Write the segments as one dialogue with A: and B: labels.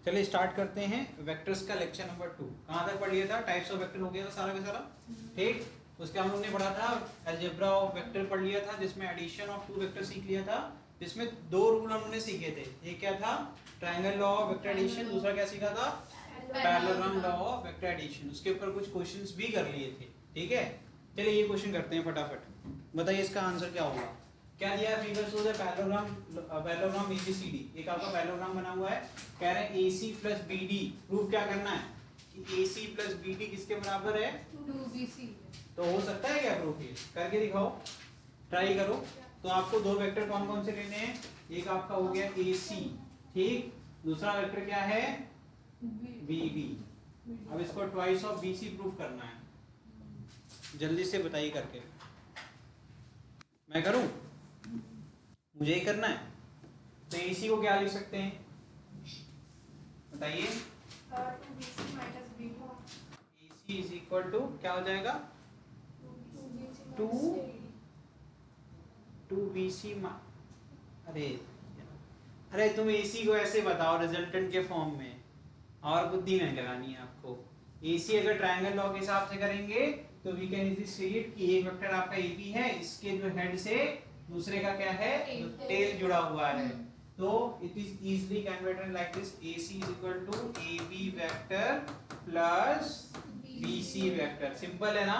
A: चलिए स्टार्ट करते हैं वेक्टर्स का लेक्चर नंबर 2। कहाँ तक पढ़ लिया था? टाइप्स ऑफ वेक्टर हो गया था सारा का सारा, ठीक। उसके हम लोग ने पढ़ा था अलजेब्रा ऑफ वेक्टर पढ़ लिया था, जिसमें एडिशन ऑफ टू वेक्टर सीख लिया था, जिसमें दो रूल हमने सीखे थे। एक क्या था? Triangle law of vector addition. दूसरा क्या सीखा था? Parallelogram law of vector addition. उसके ऊपर कुछ क्वेश्चंस भी कर लिए थे, ठीक है। चलिए ये क्वेश्चन करते हैं फटाफट। बताइए इसका आंसर क्या होगा। क्या दिया है? Figure shows parallelogram ABCD. एक आपका पैरेललोग्राम बना हुआ है, कह रहे हैं AC प्लस BD। प्रूफ क्या करना है कि AC प्लस BD किसके बराबर है?
B: 2BC।
A: तो हो सकता है क्या प्रूफ? ये करके दिखाओ, ट्राई करो। तो आपको दो वेक्टर कौन कौन से लेने हैं? एक आपका हो गया AC, ठीक। दूसरा वेक्टर क्या है? BD। अब इसको ट्वाइस ऑफ BC प्रूफ करना है। जल्दी से बताइए करके। मैं करूं? मुझे ही करना है। तो AC को क्या लिख सकते हैं बताइए?
B: 2BC minus BD।
A: AC is equal to क्या हो जाएगा? 2BC। अरे तुम AC को ऐसे बताओ रिजल्टेंट के फॉर्म में, और बुद्धि नहीं लगानी है आपको। AC अगर ट्रायंगल लॉ के हिसाब से करेंगे तो वी कैन इजीली स्टेट कि एक वेक्टर आपका AB है, इसके जो हेड से दूसरे का क्या है? टेल जुड़ा हुआ है। तो it is easily converted like this, AC is equal to AB vector plus BC vector. Simple है ना?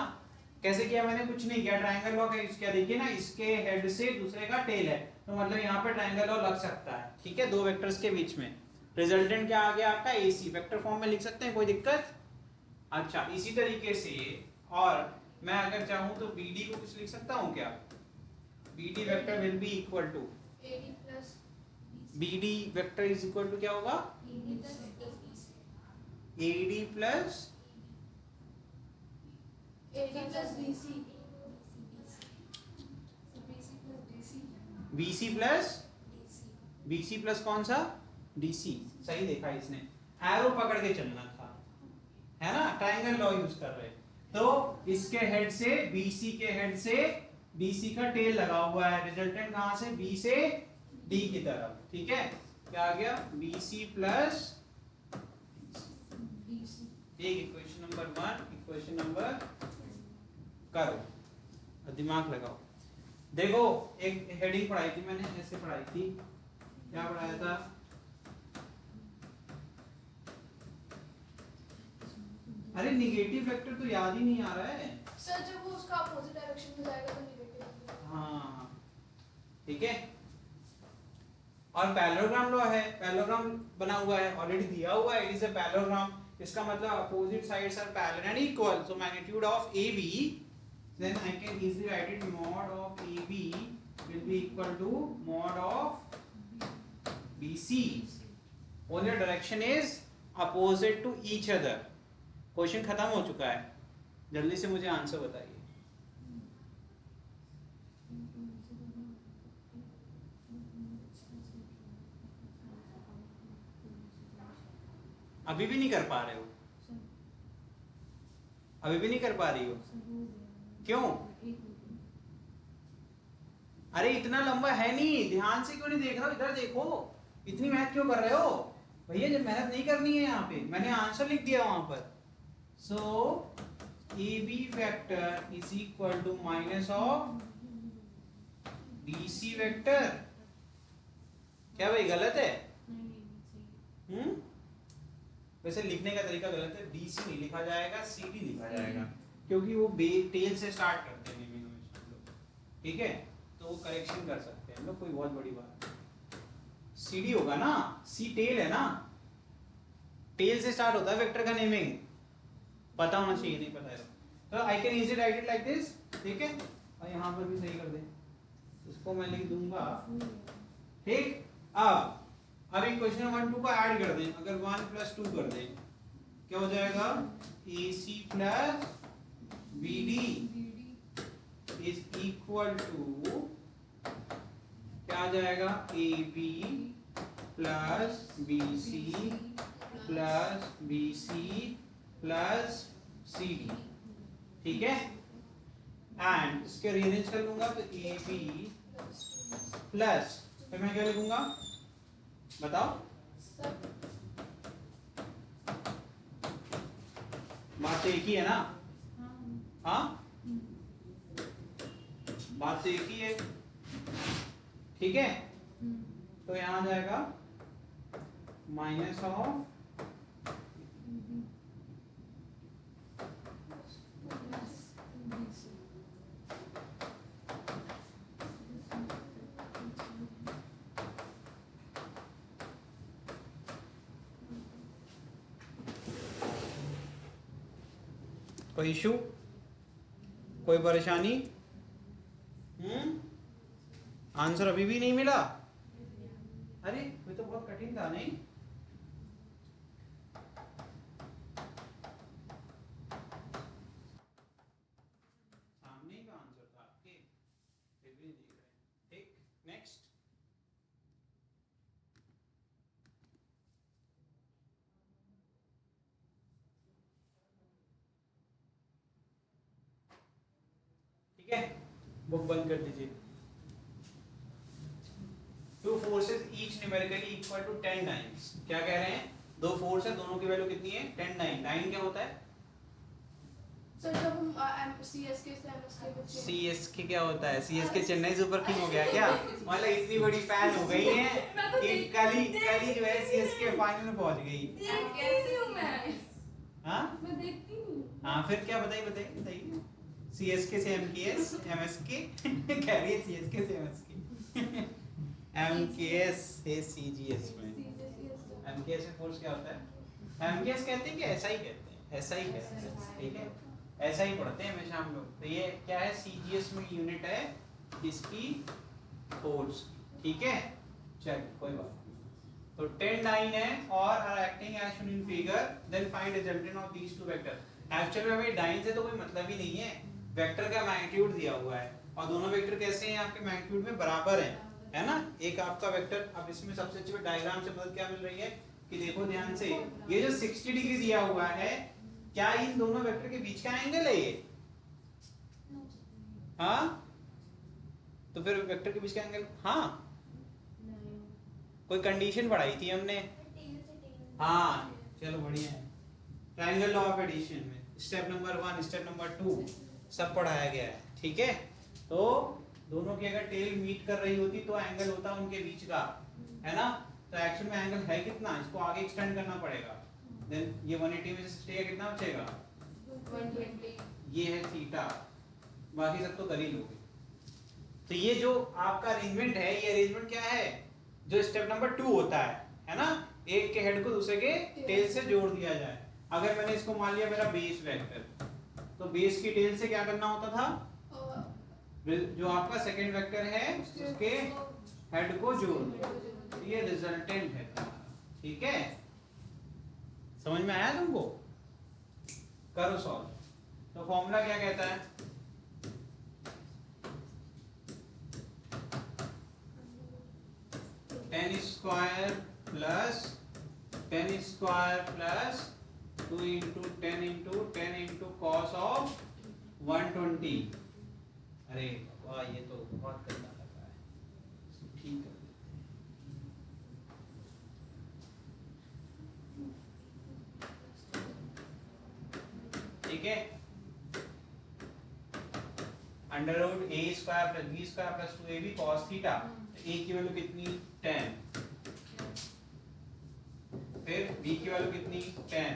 A: कैसे किया मैंने? कुछ नहीं किया। ट्रायंगल लॉ का यूज किया। देखिए ना, इसके हेड से दूसरे का टेल है, तो मतलब यहाँ पे ट्रायंगल लॉ लग सकता है, ठीक है, दो वेक्टर्स के बीच में। रिजल्टेंट क्या आ गया आपका? AC। वेक्टर फॉर्म में लिख सकते हैं, कोई दिक्कत? अच्छा, इसी तरीके से और मैं अगर चाहूं तो BD को कुछ लिख सकता हूं क्या? BD vector will be equal to
B: AD plus
A: BD vector is equal to क्या होगा? AD plus
B: BC।
A: BC plus BC plus कौन सा? DC। सही देखा इसने, एरो पकड़ के चलना था, है ना? ट्रायंगल लॉ यूज कर रहे हैं। तो इसके हेड से BC के हेड से BC का टेल लगा हुआ है। रिजल्टेंट कहां से? B से D की तरफ, ठीक है। क्या आ गया? BC प्लस एक इक्वेशन नंबर 1। इक्वेशन नंबर करो, दिमाग लगाओ। देखो, एक हेडिंग पढ़ाई थी मैंने, ऐसे पढ़ाई थी। क्या पढ़ाया था? अरे निगेटिव वेक्टर तो याद ही नहीं आ रहा है
B: सर। जब वो उसका अपोजिट डायरेक्शन में जाएगा तो नेगेटिव।
A: हाँ, ठीक है। और पैरेललोग्राम लॉ है, पैरेललोग्राम बना हुआ है, ऑलरेडी दिया हुआ है, इट इज अ पैरेललोग्राम। इसका मतलब opposite sides are parallel and equal, so magnitude of AB, then I can easily write it mod of AB will be equal to mod of BC. Only direction is opposite to each other. Question खत्म हो चुका है, जल्दी से मुझे answer बताइए। अभी भी नहीं कर पा रहे हो? अभी भी नहीं कर पा रही हो? क्यों? अरे इतना लंबा है नहीं, ध्यान से क्यों नहीं देख रहे हो? इधर देखो, इतनी मेहनत क्यों कर रहे हो भैया? जब मेहनत नहीं करनी है यहाँ पे, मैंने आंसर लिख दिया वहां पर। So AB vector is equal to minus of BC vector. क्या भाई गलत है? वैसे लिखने का तरीका गलत है, BC नहीं लिखा जाएगा, CD लिखा जाएगा, क्योंकि वो टेल से स्टार्ट करते हैं नेमिंग हमेशा हम लोग, ठीक है। तो वो करेक्शन कर सकते हैं हम लोग, कोई बहुत बड़ी बात नहीं। CD होगा ना, C टेल है ना, टेल से स्टार्ट होता है वेक्टर का नेमिंग, पता होना चाहिए, नहीं पता है तो I can easily right it like this, ठीक है। और यहाँ पर भी सही कर दे, इसको मैं लिख दूंगा, ठीक। अब इक्वेशन 1 2 को ऐड कर दें, अगर 1 प्लस 2 कर दें, क्या हो जाएगा? AC plus BD is equal to क्या आ जाएगा? AB plus BC plus BC plus CD, ठीक है। एंड इसके रीअरेंज कर लूंगा तो AB प्लस, तो मैं क्या लिखूंगा बताओ? बात तो एक ही है ना? हाँ, बात तो एक ही है, ठीक है। तो यहाँ आ जाएगा माइनस ऑफ कोई इशू, कोई परेशानी? आंसर अभी भी नहीं मिला? अरे ये तो बहुत कठिन था नहीं? सामने ही का आंसर था आपके, फिर भी नहीं दिख रहे। ठीक, नेक्स्ट। ठीक है, बुक बंद कर दीजिए। Two forces each numerically equal to 10 times. क्या कह रहे हैं? दो फोर्स है, दोनों की वैल्यू कितनी है? 10 9। 9 क्या होता है?
B: सर जब हम सीएसके से एमएसके बच्चे
A: सीएसके क्या होता है? सीएसके चेन्नई सुपर किंग हो गया क्या? मतलब इतनी बड़ी फैन हो गई है कि कल ही जो है सीएसके फाइनल में पहुंच गई।
B: कैसी हूं मैं?
A: हाँ,
B: मैं देखती हूं।
A: हाँ, फिर क्या? बताइए। सीएसके से एमकेएस, एमएसके कह रही है, सीएसके से एमएसके एमकेएस से सीजीएस में। एमकेएस में फोर्स क्या होता है? एमकेएस कहते हैं कि ऐसा ही कहते हैं? ऐसा ही कहते हैं, ठीक है, ऐसा ही पढ़ते हैं हमेशा हम लोग। तो ये क्या है? सीजीएस में यूनिट है इसकी फोर्स, ठीक है। चल कोई बात नहीं। तो 10 9 है और are acting as shown in figure, then find resultant of these two vector. Actually में भाई डाइन से तो कोई मतलब ही नहीं है, वेक्टर का मैग्नीट्यूड दिया हुआ है और दोनों वेक्टर कैसे हैं? आपके मैग्नीट्यूड में बराबर हैं, है ना। एक आपका वेक्टर, अब इसमें सबसे अच्छी डायग्राम से मदद क्या मिल रही है कि देखो ध्यान से, ये जो 60 डिग्री दिया हुआ है, क्या इन दोनों वेक्टर के बीच का एंगल है ये? हाँ, तो फिर वेक्टर के बीच का एंगल, हाँ, कोई कंडीशन पढ़ाई थी हमने। हाँ चलो बढ़िया है। ट्रायंगल लॉ ऑफ एडिशन में स्टेप नंबर 1, स्टेप नंबर 2 सब पढ़ाया गया है, ठीक है। तो दोनों की अगर टेल मीट कर रही होती तो एंगल होता उनके बीच का, है ना। तो एक्चुअल में एंगल है कितना? इसको आगे एक्सटेंड करना पड़ेगा। देन ये 180 में से 60 का कितना बचेगा?
B: 120।
A: ये है थीटा, बाकी सब तो कर ही लोगे। तो ये जो आपका अरेंजमेंट है, ये अरेंजमेंट क्या है? जो स्टेप नंबर 2 होता है ना, एक के हेड को दूसरे के टेल से जोड़ दिया जाए। अगर मैंने इसको मान लिया मेरा बेस वेक्टर, तो बेस की टेल से क्या करना होता था? जो आपका सेकंड वेक्टर है उसके हेड को जोड़ दो। ये रिजल्टेंट है तुम्हारा, ठीक है। समझ में आया तुमको? करो सॉल्व। तो फॉर्मूला क्या कहता है? Ten square plus 2 into 10 into cos of 120। अरे वाह, ये तो बहुत गंदा लग रहा है, ठीक है। ठीक है, under root A square plus B square plus 2ab cos theta. A की वैल्यू कितनी? 10। फिर बी की वैल्यू कितनी? 10।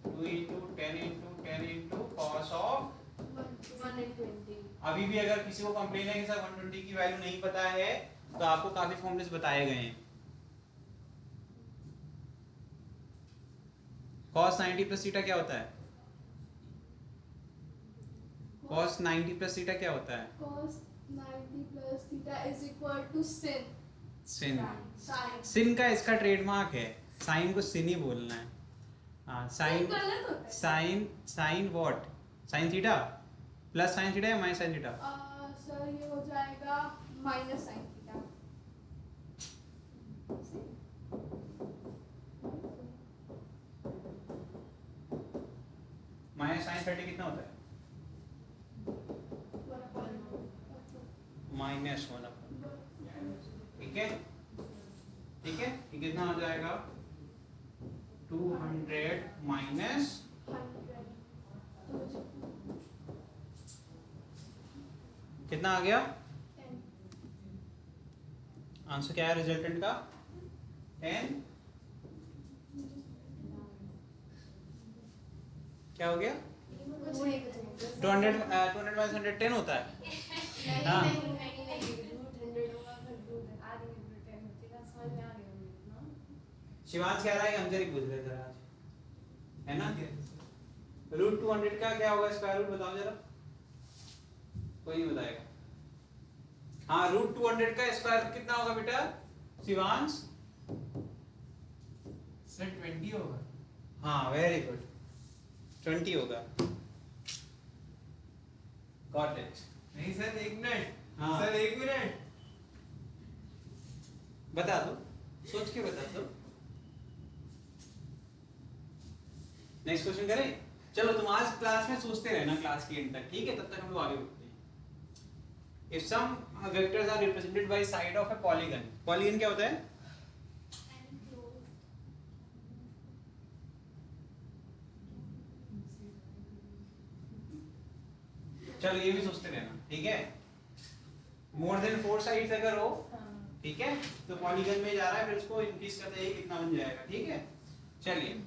A: 2 इंटू 10 इंटू कॉस ऑफ
B: 120।
A: अभी भी अगर किसी को कंप्लेन है कि सर 120 की वैल्यू नहीं पता है, तो आपको काफी फॉर्मूलेस बताए गए हैं। cos 90 प्लस थीटा क्या होता है? cos 90 प्लस थीटा क्या होता है?
B: cos 90 plus theta is equal to sin.
A: sin।
B: Sin.
A: sin का इसका ट्रेडमार्क है, sin को sin ही बोलना है। हाँ, sin
B: गलत होता है।
A: sin what? sin theta plus sin theta या माइनस sin थीटा?
B: सर ये हो जाएगा minus sin theta.
A: Minus sin 30 कितना होता है? -1/। ठीक है, ठीक है, ये कितना हो जाएगा? 200 माइनस कितना आ गया
B: 10
A: आंसर क्या है रिजल्टेंट का 10 क्या हो गया
B: कुछ नहीं
A: 200 माइनस 110 होता है हाँ। शिवांश कह रहा है कि हम जरा पूछ रहे थे आज है ना रूट 200 का क्या होगा स्क्वायर रूट बताओ जरा कोई नहीं बताएगा हाँ रूट 200 का स्क्वायर रूट कितना होगा बेटा शिवांश
C: सर 20 होगा
A: हाँ वेरी गुड 20 होगा गॉट इट
C: नहीं सर 1 मिनट
A: हाँ।
C: सर 1 मिनट
A: बता दो सोच के बता दो नेक्स्ट क्वेश्चन करें चलो तुम आज क्लास में सोचते रहना क्लास के एंड तक ठीक है तब तक हम लोग आगे बढ़ते हैं if some vectors are represented by side of a polygon क्या होता है चलो ये भी सोचते रहना ठीक है मोर देन 4 साइड्स अगर हो ठीक है तो पॉलीगन में जा रहा है फिर उसको इंक्रीज करते ही कितना बन जाएगा ठीक है चलिए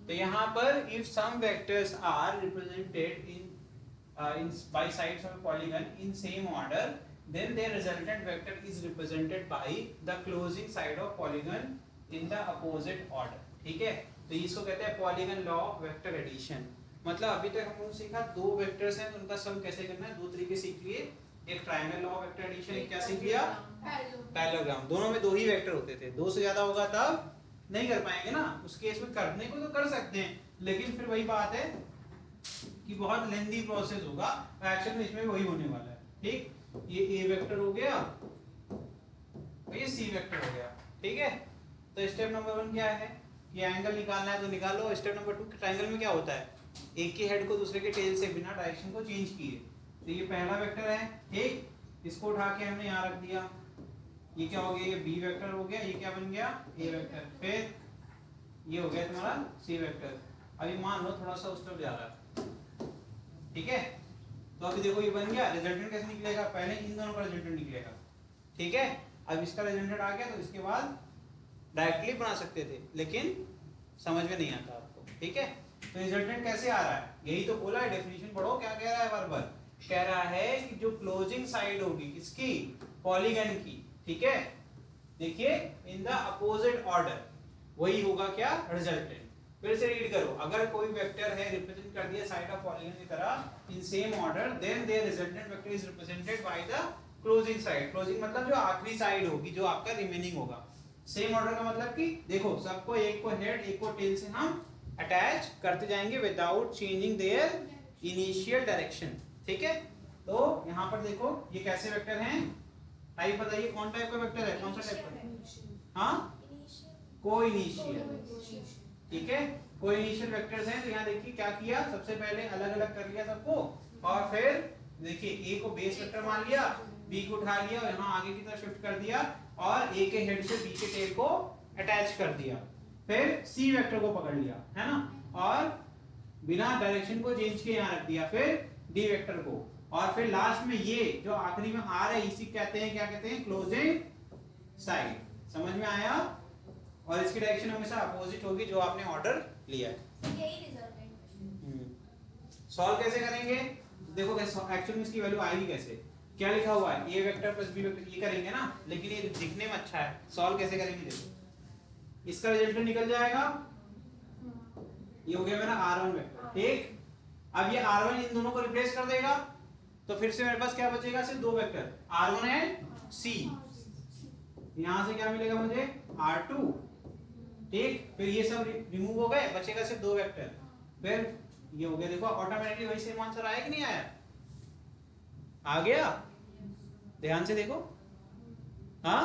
A: तो यहाँ पर if some vectors are represented in by sides of a polygon in same order then their resultant vector is represented by the closing side of polygon in the opposite order ठीक है तो इसको कहते हैं polygon law of vector addition मतलब अभी तक हम लोग सीखा दो वेक्टर्स हैं तो उनका सम कैसे करना है दो तरीके सीख लिए एक triangle law of vector addition एक क्या सीख लिया पैरेललोग्राम दोनों में दो ही वेक्टर होते थे दो से ज्यादा होगा तब नहीं कर पाएंगे ना उस केस में करने को तो कर सकते हैं लेकिन फिर वही बात है कि बहुत लेंथी प्रोसेस होगा एक्चुअल में इसमें वही होने वाला है ठीक ये ए वेक्टर हो गया और ये सी वेक्टर हो गया ठीक है तो स्टेप नंबर 1 क्या है कि एंगल निकालना है तो निकालो स्टेप नंबर 2 ट्रायंगल में क्या होता है एक के हेड को दूसरे के टेल से बिना डायरेक्शन को चेंज किए तो ये पहला वेक्टर है ठीक इसको उठा के हमने यहाँ रख दिया ये क्या हो गया ये बी वेक्टर हो गया ये क्या बन गया ए वेक्टर फिर ये हो गया तुम्हारा सी वेक्टर अभी मान लो थोड़ा सा उस तरफ जा रहा है ठीक है तो अभी देखो ये बन गया रिजल्टेंट कैसे निकलेगा पहले इन दोनों का रिजल्टेंट निकलेगा ठीक है अब इसका रिजल्टेंट आ गया तो इसके बाद डायरेक्टली बना सकते थे लेकिन समझ में नहीं आता आपको ठीक है तो रिजल्टेंट कैसे आ रहा है यही तो बोला है डेफिनेशन पढ़ो क्या कह रहा है बार बार कह रहा है कि जो क्लोजिंग साइड होगी किसकी पॉलीगन की ठीक है देखिए इन द अपोजिट ऑर्डर वही होगा क्या रिजल्टेंट फिर से रीड करो अगर कोई वेक्टर है रिप्रेजेंट कर दिया साइड ऑफ पॉलीगन की तरह in same order then their resultant vector is represented by the closing side closing मतलब जो आखिरी साइड होगी जो आपका रिमेनिंग होगा सेम ऑर्डर का मतलब कि देखो सबको एक को हेड एक को टेल से हम अटैच करते जाएंगे without changing their initial direction ठीक है तो यहाँ पर देखो ये कैसे वेक्टर हैं टाइप बताइए कौन टाइप का वेक्टर है कौन सा टाइप का हाँ कोइनिशियल ठीक है कोइनिशियल वेक्टर्स हैं तो यहाँ देखिए क्या किया सबसे पहले अलग अलग कर लिया सबको और फिर देखिए ए को बेस वेक्टर मान लिया बी को उठा लिया और यहाँ आगे की तरफ शिफ्ट कर दिया और ए के हेड से बी के टेल को अटैच कर दिया फिर सी वेक्टर को पकड़ लिया है ना और बिना डायरेक्शन को चेंज किए यहाँ रख दिया फिर डी वेक्टर को और फिर लास्ट में ये जो आखिरी में आ रहा है इसी कहते हैं क्या कहते हैं क्लोजिंग साइड समझ में आया और इसकी डायरेक्शन हमेशा अपोजिट होगी जो आपने ऑर्डर लिया है
B: यही रिजल्टेंट
A: सॉल्व कैसे करेंगे देखो एक्चुअली इसकी वैल्यू आएगी कैसे क्या लिखा हुआ है ए वेक्टर प्लस बी वेक्टर ये करेंगे ना लेकिन ये दिखने में अच्छा है सॉल्व कैसे करेंगे देखो इसका रिजल्ट निकल जाएगा ये हो गया मेरा r1 वेक्टर ठीक अब ये r1 इन दोनों को रिप्लेस कर देगा तो फिर से मेरे पास क्या बचेगा सिर्फ दो वेक्टर r1 एंड c यहां से क्या मिलेगा मुझे r2 ठीक फिर ये सब रिमूव हो गए बचेगा सिर्फ दो वेक्टर फिर ये हो गया देखो ऑटोमेटिकली वही सेम आंसर आया कि नहीं आया आ गया ध्यान से देखो हाँ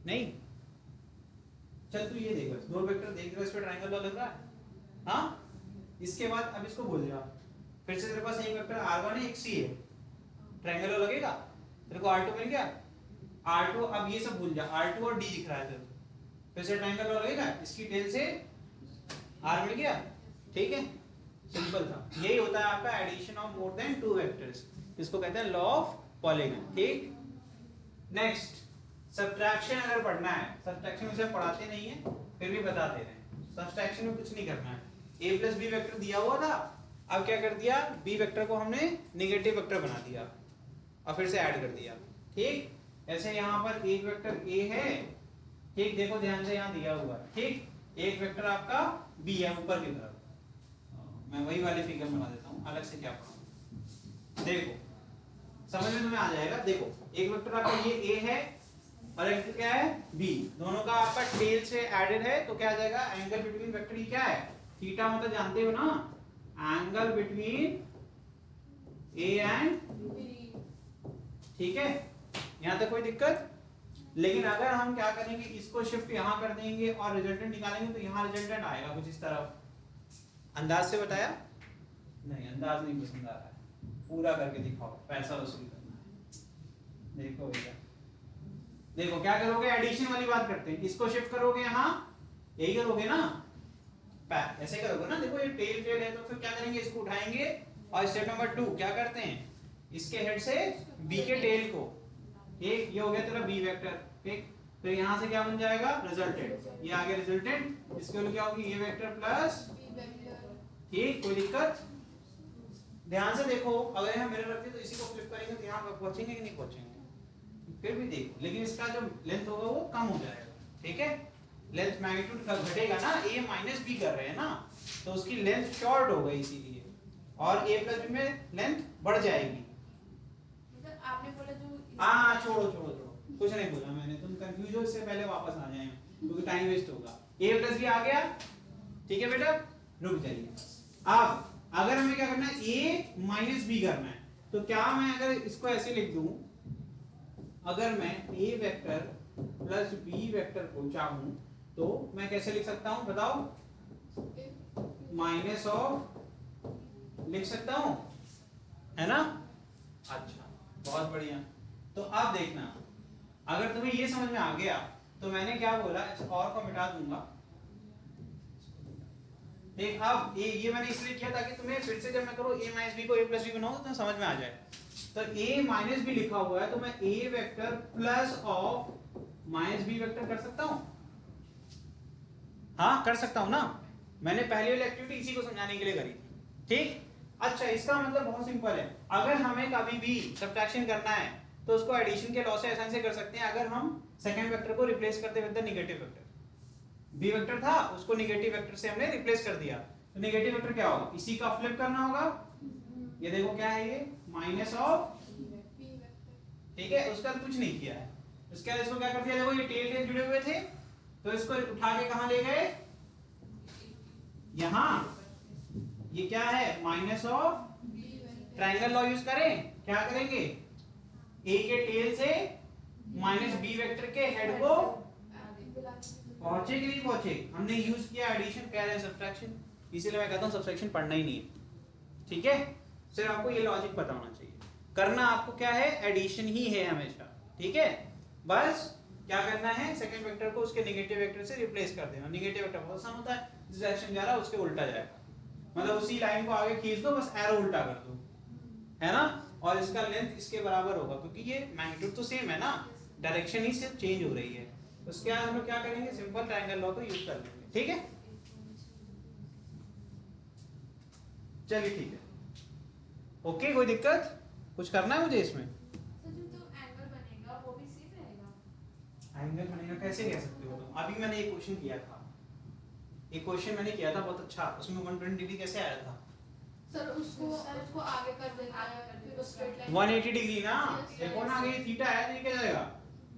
A: नहीं चल तू ये देख बस दो वेक्टर देख रहे हो इस पे ट्रायंगल लग रहा है हाँ इसके बाद अब इसको भूल जा फिर से तेरे पास एक वेक्टर r1 है एक c है ट्रायंगल लगेगा तेरे को r2 मिल गया r2 अब ये सब भूल जा r2 और d दिख रहा है तेरे को फिर से ट्रायंगल लगेगा इसकी टेल से r मिल गया ठीक है सिंपल था। यही होता है आपका addition of more than 2 vectors, इसको कहते हैं लॉ ऑफ पॉलीगन। ठीक, नेक्स्ट सब्ट्रैक्शन अगर पढ़ना है, सब्ट्रैक्शन उसे पढ़ाते नहीं है फिर भी बता दे रहे हैं। सब्ट्रैक्शन में कुछ नहीं करना है, a प्लस बी वेक्टर दिया हुआ था, अब क्या कर दिया, बी वेक्टर को हमने नेगेटिव वेक्टर बना दिया और फिर से ऐड कर दिया। ठीक, ऐसे यहाँ पर एक वेक्टर a है, ठीक, देखो ध्यान से यहाँ दिया हुआ है, ठीक, एक वेक्टर आपका b है ऊपर की तरफ। मैं वही वाली फिगर बना देता हूँ, अलग से क्या पढ़ाऊँ, देखो समझ में तुम्हें आ जाएगा। देखो एक वेक्टर आपका ये a है और एक क्या है b, दोनों का आपका टेल से एडेड है, तो क्या आ जाएगा, एंगल बिटवीन वेक्टर ये क्या है, थीटा, मतलब जानते हो ना, एंगल बिटवीन a एंड, ठीक है, यहाँ तक कोई दिक्कत। लेकिन अगर हम क्या करेंगे, इसको शिफ्ट यहाँ कर देंगे और रिजल्टेंट निकालेंगे तो यहाँ रिजल्टेंट आएगा कुछ इस तरफ। अंदाज से बताया? नहीं, अंदाज नहीं पसंद आ रहा है, पूरा करके दिखाओ, पैसा वसूल करना है। देखो बेटा, देखो क्या करोगे, एडिशन वाली बात करते हैं, इसको शिफ्ट करोगे यहाँ, यही करोगे ना, ऐसे करोगे ना। देखो ये टेल टेल है तो फिर क्या करेंगे, इसको उठाएंगे और स्टेप नंबर 2 क्या करते हैं, इसके हेड से बी के टेल को, एक ये हो गया तेरा बी वेक्टर, ठीक, फिर यहाँ से क्या बन जाएगा, रिजल्टेंट, ये आगे रिजल्टेंट, इसके लिए क्या होगी, ये वेक्टर प्लस, ठीक, कोई दिक्कत। ध्यान से देखो, अगर यहाँ मिरर रखते तो इसी को फ्लिप करेंगे तो यहाँ पहुंचेंगे कि नहीं पहुंचेंगे, फिर भी देखो, लेकिन इसका जो लेंथ होगा वो कम हो जाएगा, ठीक है, लेंथ मैग्नीट्यूड का घटेगा ना, a माइनस बी कर रहे हैं ना, तो उसकी लेंथ शॉर्ट हो गई इसीलिए, और a प्लस बी में लेंथ बढ़ जाएगी।
B: मतलब आपने बोला जो,
A: हाँ छोड़ो छोड़ो छोड़ो, कुछ नहीं बोला मैंने, तुम कंफ्यूज हो, इससे पहले वापस आ जाए क्योंकि टाइम वेस्ट होगा। a प्लस बी आ गया, ठीक है बेटा, रुक जाइए। अब अगर हमें क्या करना है, a माइनस बी करना है, तो क्या मैं अगर इसको ऐसे लिख दूं, अगर मैं a vector plus b vector को चाहूं तो मैं कैसे लिख सकता हूं बताओ, माइनस ऑफ लिख सकता हूं, है ना। अच्छा बहुत बढ़िया, तो अब देखना, अगर तुम्हें ये समझ में आ गया तो मैंने क्या बोला, इस और को मिटा दूंगा। देख अब ये मैंने इसलिए किया ताकि तुम्हें फिर से जब मैं करूँ a माइनस बी को a प्लस बी बनाऊं तो समझ में आ जाए। तो a माइनस बी लिखा हुआ है तो मैं a vector plus of minus B vector कर सकता हूं, हाँ कर सकता हूं ना, मैंने पहले वाली एक्टिविटी इसी को समझाने के लिए करी थी, ठीक। अच्छा इसका मतलब बहुत सिंपल है, अगर हमें कभी भी सब्ट्रैक्शन करना है तो उसको एडिशन के लॉ से आसानी से कर सकते हैं, अगर हम सेकंड वेक्टर को रिप्लेस करते with the negative vector, b vector था उसको नेगेटिव वेक्टर से हमने रिप्लेस कर दिया, तो नेगेटिव वेक्टर क्या होगा, इसी का फ्लिप करना होगा, ये देखो क्या है, ये माइनस ऑफ, ठीक है, उसका कुछ नहीं किया है, उसके बाद इसको क्या कर दिया, देखो ये टेल टेल जुड़े हुए थे तो इसको उठा के कहां ले गए, यहां, ये क्या है, minus of, triangle law use करें, क्या करेंगे, a के टेल से माइनस b वेक्टर के हेड को पहुंचे कि नहीं पहुंचे, हमने यूज किया एडिशन, कह रहे हैं सब्ट्रैक्शन, इसीलिए मैं कहता हूं सब्ट्रैक्शन पढ़ना ही नहीं है, ठीक है, सिर्फ आपको ये लॉजिक पता होना चाहिए, करना आपको क्या है, एडिशन ही है हमेशा, ठीक है, बस क्या करना है, सेकंड वेक्टर को उसके नेगेटिव वेक्टर से रिप्लेस कर देना, नेगेटिव वेक्टर बहुत आसान होता है, जिस डायरेक्शन जा रहा है उसके उल्टा जाएगा, मतलब उसी लाइन को आगे खींच दो, बस एरो उल्टा कर दो, है ना, और इसका लेंथ इसके बराबर होगा क्योंकि ये मैग्नीट्यूड तो सेम है ना, डायरेक्शन ही सिर्फ चेंज हो रही है, उसके बाद हम लोग क्या करेंगे, सिंपल ट्रायंगल लॉ को यूज कर लेंगे, ठीक है, चलिए ठीक है, ओके, कोई दिक्कत, कुछ करना है मुझे इसमें, एंगल बनेगा कैसे कह सकते हो तुम, अभी मैंने एक क्वेश्चन किया था, एक क्वेश्चन मैंने किया था बहुत अच्छा, उसमें 120 डिग्री कैसे आया था,
B: सर उसको आगे कर देना है, फिर उस स्ट्रेट लाइन
A: 180 डिग्री ना, देखो ना ये थीटा है तो ये क्या जाएगा,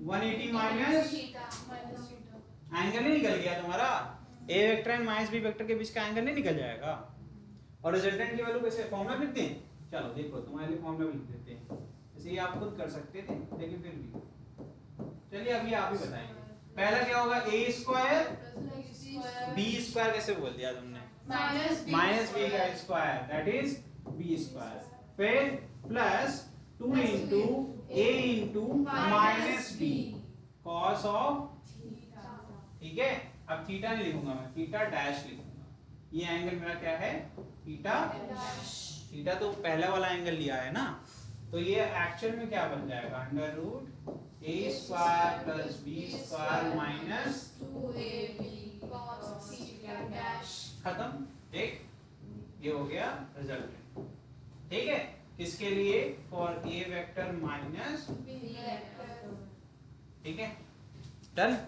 A: 180 माइनस
B: थीटा,
A: एंगल नहीं निकल गया तुम्हारा, a vector and minus b vector के बीच का एंगल नहीं निकल जाएगा, और रिजल्टेंट की वैल्यू कैसे फॉर्मूला लिखते हैं, चलो देखो तुम्हारे लिए फॉर्मूला लिख देते हैं, जैसे ये आप खुद कर सकते थे लेकिन फिर भी चलिए अभी आप ही बताएंगे, पहला क्या होगा, a स्क्वायर b स्क्वायर कैसे बोल दिया तुमने, माइनस b का square that is b square, फिर plus 2 into a into minus b cos of, ठीक है, अब थीटा नहीं लिखूंगा मैं, थीटा डैश लिखूंगा, ये एंगल मेरा क्या है, थीटा।
B: डैश।
A: थीटा तो पहला वाला एंगल लिया है ना, तो ये एक्चुअल में क्या बन जाएगा, under root A square plus B square minus
B: 2ab cos theta dash.
A: खत्म। ठीक, ये हो गया रिजल्ट। ठीक है, किसके लिए, for a vector minus,
B: b vector.
A: ठीक है, डन।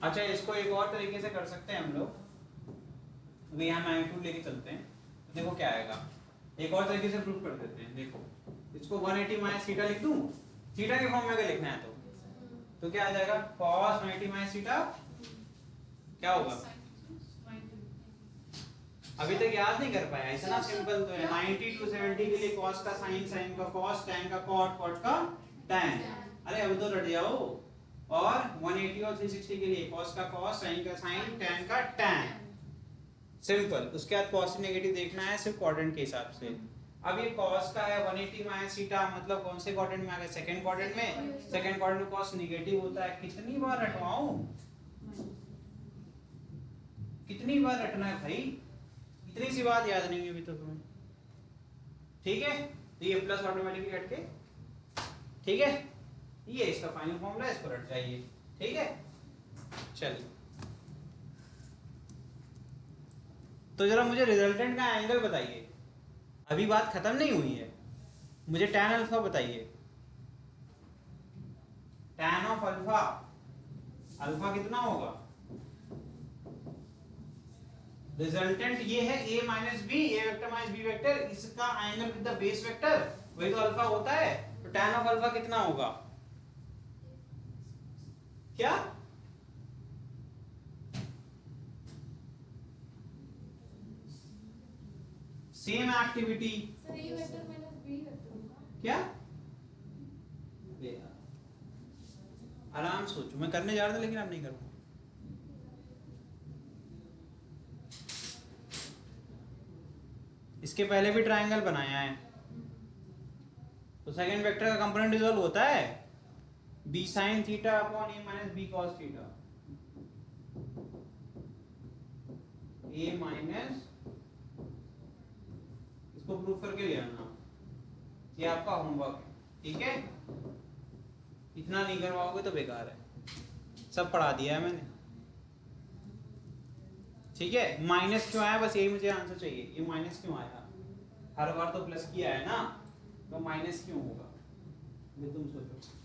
A: अच्छा, इसको एक और तरीके से कर सकते हैं हम लोग, अभी यहाँ मैग्नीट्यूड लेके चलते हैं, तो देखो क्या आएगा, एक और तरीके से प्रूव कर देते हैं। देखो इसको 180 माइनस थीटा लिख दूं, थीटा के फॉर्म में अगर लिखना है तो क्या आ जाएगा, cos 180 माइनस थीटा क्या होगा, अभी तक याद नहीं कर पाया, इतना सिंपल तो है। 90 to 70 के लिए cos का sin, sin का cos, tan का cot, cot का tan। अरे अभी तो रट जाओ। और 180 और 360 के लिए cos का cos, sin का sin, tan का tan। सिंपल। उसके बाद पॉजिटिव नेगेटिव देखना है सिर्फ क्वाड्रेंट के हिसाब से। अब ये cos का है 180 माइनस थीटा, मतलब कौन से क्वाड्रेंट में आ गया, सेकंड क्वाड्रेंट में। सेकंड क्वाड्रेंट में cos नेगेटिव होता है। कितनी बार रटवाऊं, कितनी बार रटना है भाई, इतनी सी बात याद नहीं हुई अभी तो तुम्हें। ठीक है, तो ये प्लस ऑटोमेटिकली हट के, ठीक है, ये इसका फाइनल फॉर्मूला, इसको रट जाइए। ठीक है, चलिए तो जरा मुझे रिजल्टेंट का एंगल बताइए, अभी बात खत्म नहीं हुई है, मुझे tan अल्फा बताइए। tan ऑफ अल्फा, अल्फा कितना होगा, रिजल्टेंट ये है a minus B, A vector minus B vector, इसका angle with the base vector, वही तो अल्फा होता है। तो tan ऑफ अल्फा कितना होगा, क्या, सेम एक्टिविटी,
B: सर ए वेक्टर माइनस बी वेक्टर होगा
A: क्या, आराम सोचो, मैं करने जा रहा था लेकिन अब नहीं करूंगा। इसके पहले भी ट्रायंगल बनाया है, तो सेकंड वेक्टर का कंपोनेंट रिजॉल्व होता है b sin theta upon a minus b cos theta, a minus, इसको प्रूव करके ले आना, ये आपका होमवर्क है। ठीक है, इतना नहीं करवाओगे तो बेकार है, सब पढ़ा दिया है मैंने। ठीक है, माइनस क्यों आया, बस यही मुझे आंसर चाहिए, ये माइनस क्यों आया, हर बार तो प्लस किया है ना, तो माइनस क्यों होगा, ये तुम सोचो।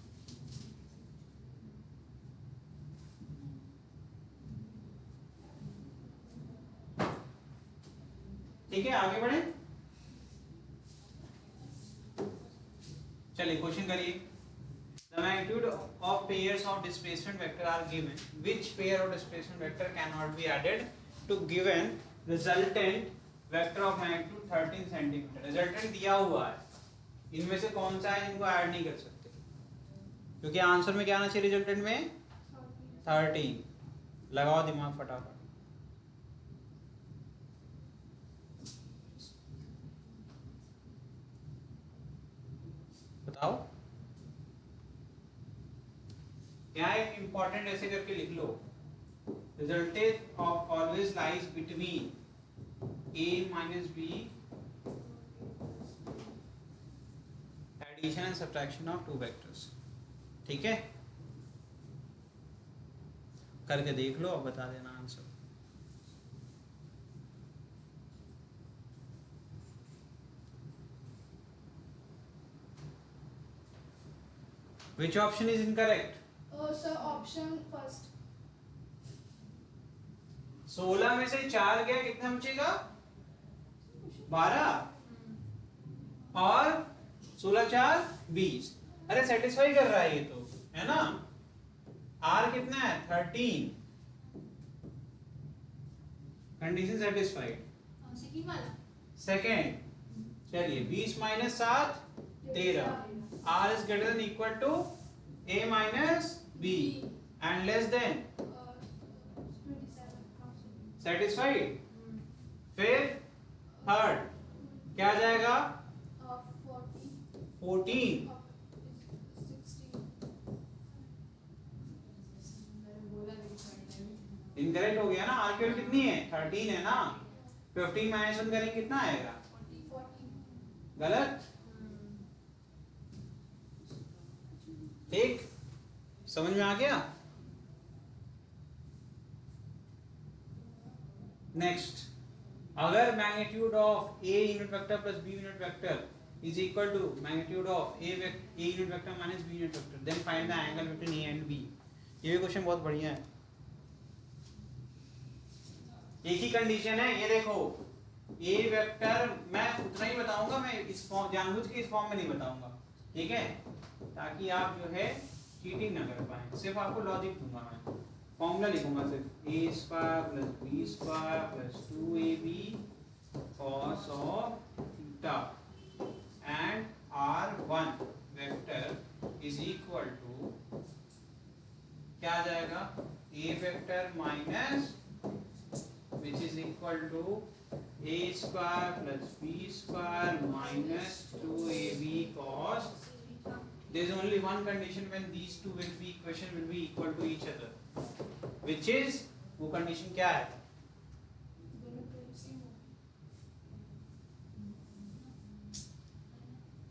A: ठीक है, आगे बढ़े, चलिए क्वेश्चन करिए। The magnitude of pairs of displacement vector are given. Which pair of displacement vector cannot be added to given resultant vector of magnitude 13 cm? Resultant दिया हुआ है, इनमें से कौन सा है इनको ऐड नहीं कर सकते, क्योंकि आंसर में क्या आना चाहिए रिजल्टेंट में 13। लगाओ दिमाग फटाफट, बताओ क्या है, इंपॉर्टेंट ऐसे करके लिख लो, resultant of always lies between a minus b addition and subtraction of two vectors. ठीक है, करके देख लो, अब बता देना answer. Which option is incorrect?
B: Sir option first.
A: 16 में से 4 गया, कितना बचेगा 12, और 16 4 20। अरे सेटिस्फाई कर रहा है ये तो, है ना। R कितना है 13, कंडीशन सेटिस्फाइड।
B: सेकंड वाला
A: सेकेंड। चलिए 20 minus 7 13 r is greater than equal to a minus b and less than
B: 27
A: satisfied। फिर थर्ड क्या आ जाएगा 14 इनकरेक्ट हो गया ना, r की वैल्यू कितनी है 13 है ना, 15 माइनस 1 करेंगे कितना आएगा, गलत। ठीक, समझ में आ गया। नेक्स्ट, अगर magnitude of a unit vector plus b unit vector is equal to magnitude of a unit vector minus b unit vector, then find the angle between a and b। ये भी क्वेश्चन बहुत बढ़िया है। एक ही condition है, ये देखो a vector मैं उतना ही बताऊंगा, मैं इस फॉर्म जानबूझ के इस फॉर्म में नहीं बताऊंगा, ठीक है, ताकि आप जो है चीटिंग ना कर पाए। सिर्फ आपको लॉजिक दूंगा, मैं फॉर्मूला लिखूंगा सिर्फ a square plus b square plus 2ab cos of theta and r1 vector is equal to क्या आ जाएगा, a vector minus which is equal to a square plus b square minus 2ab cos। There is only one condition when these two equation will be equal to each other, which is, वो condition क्या है,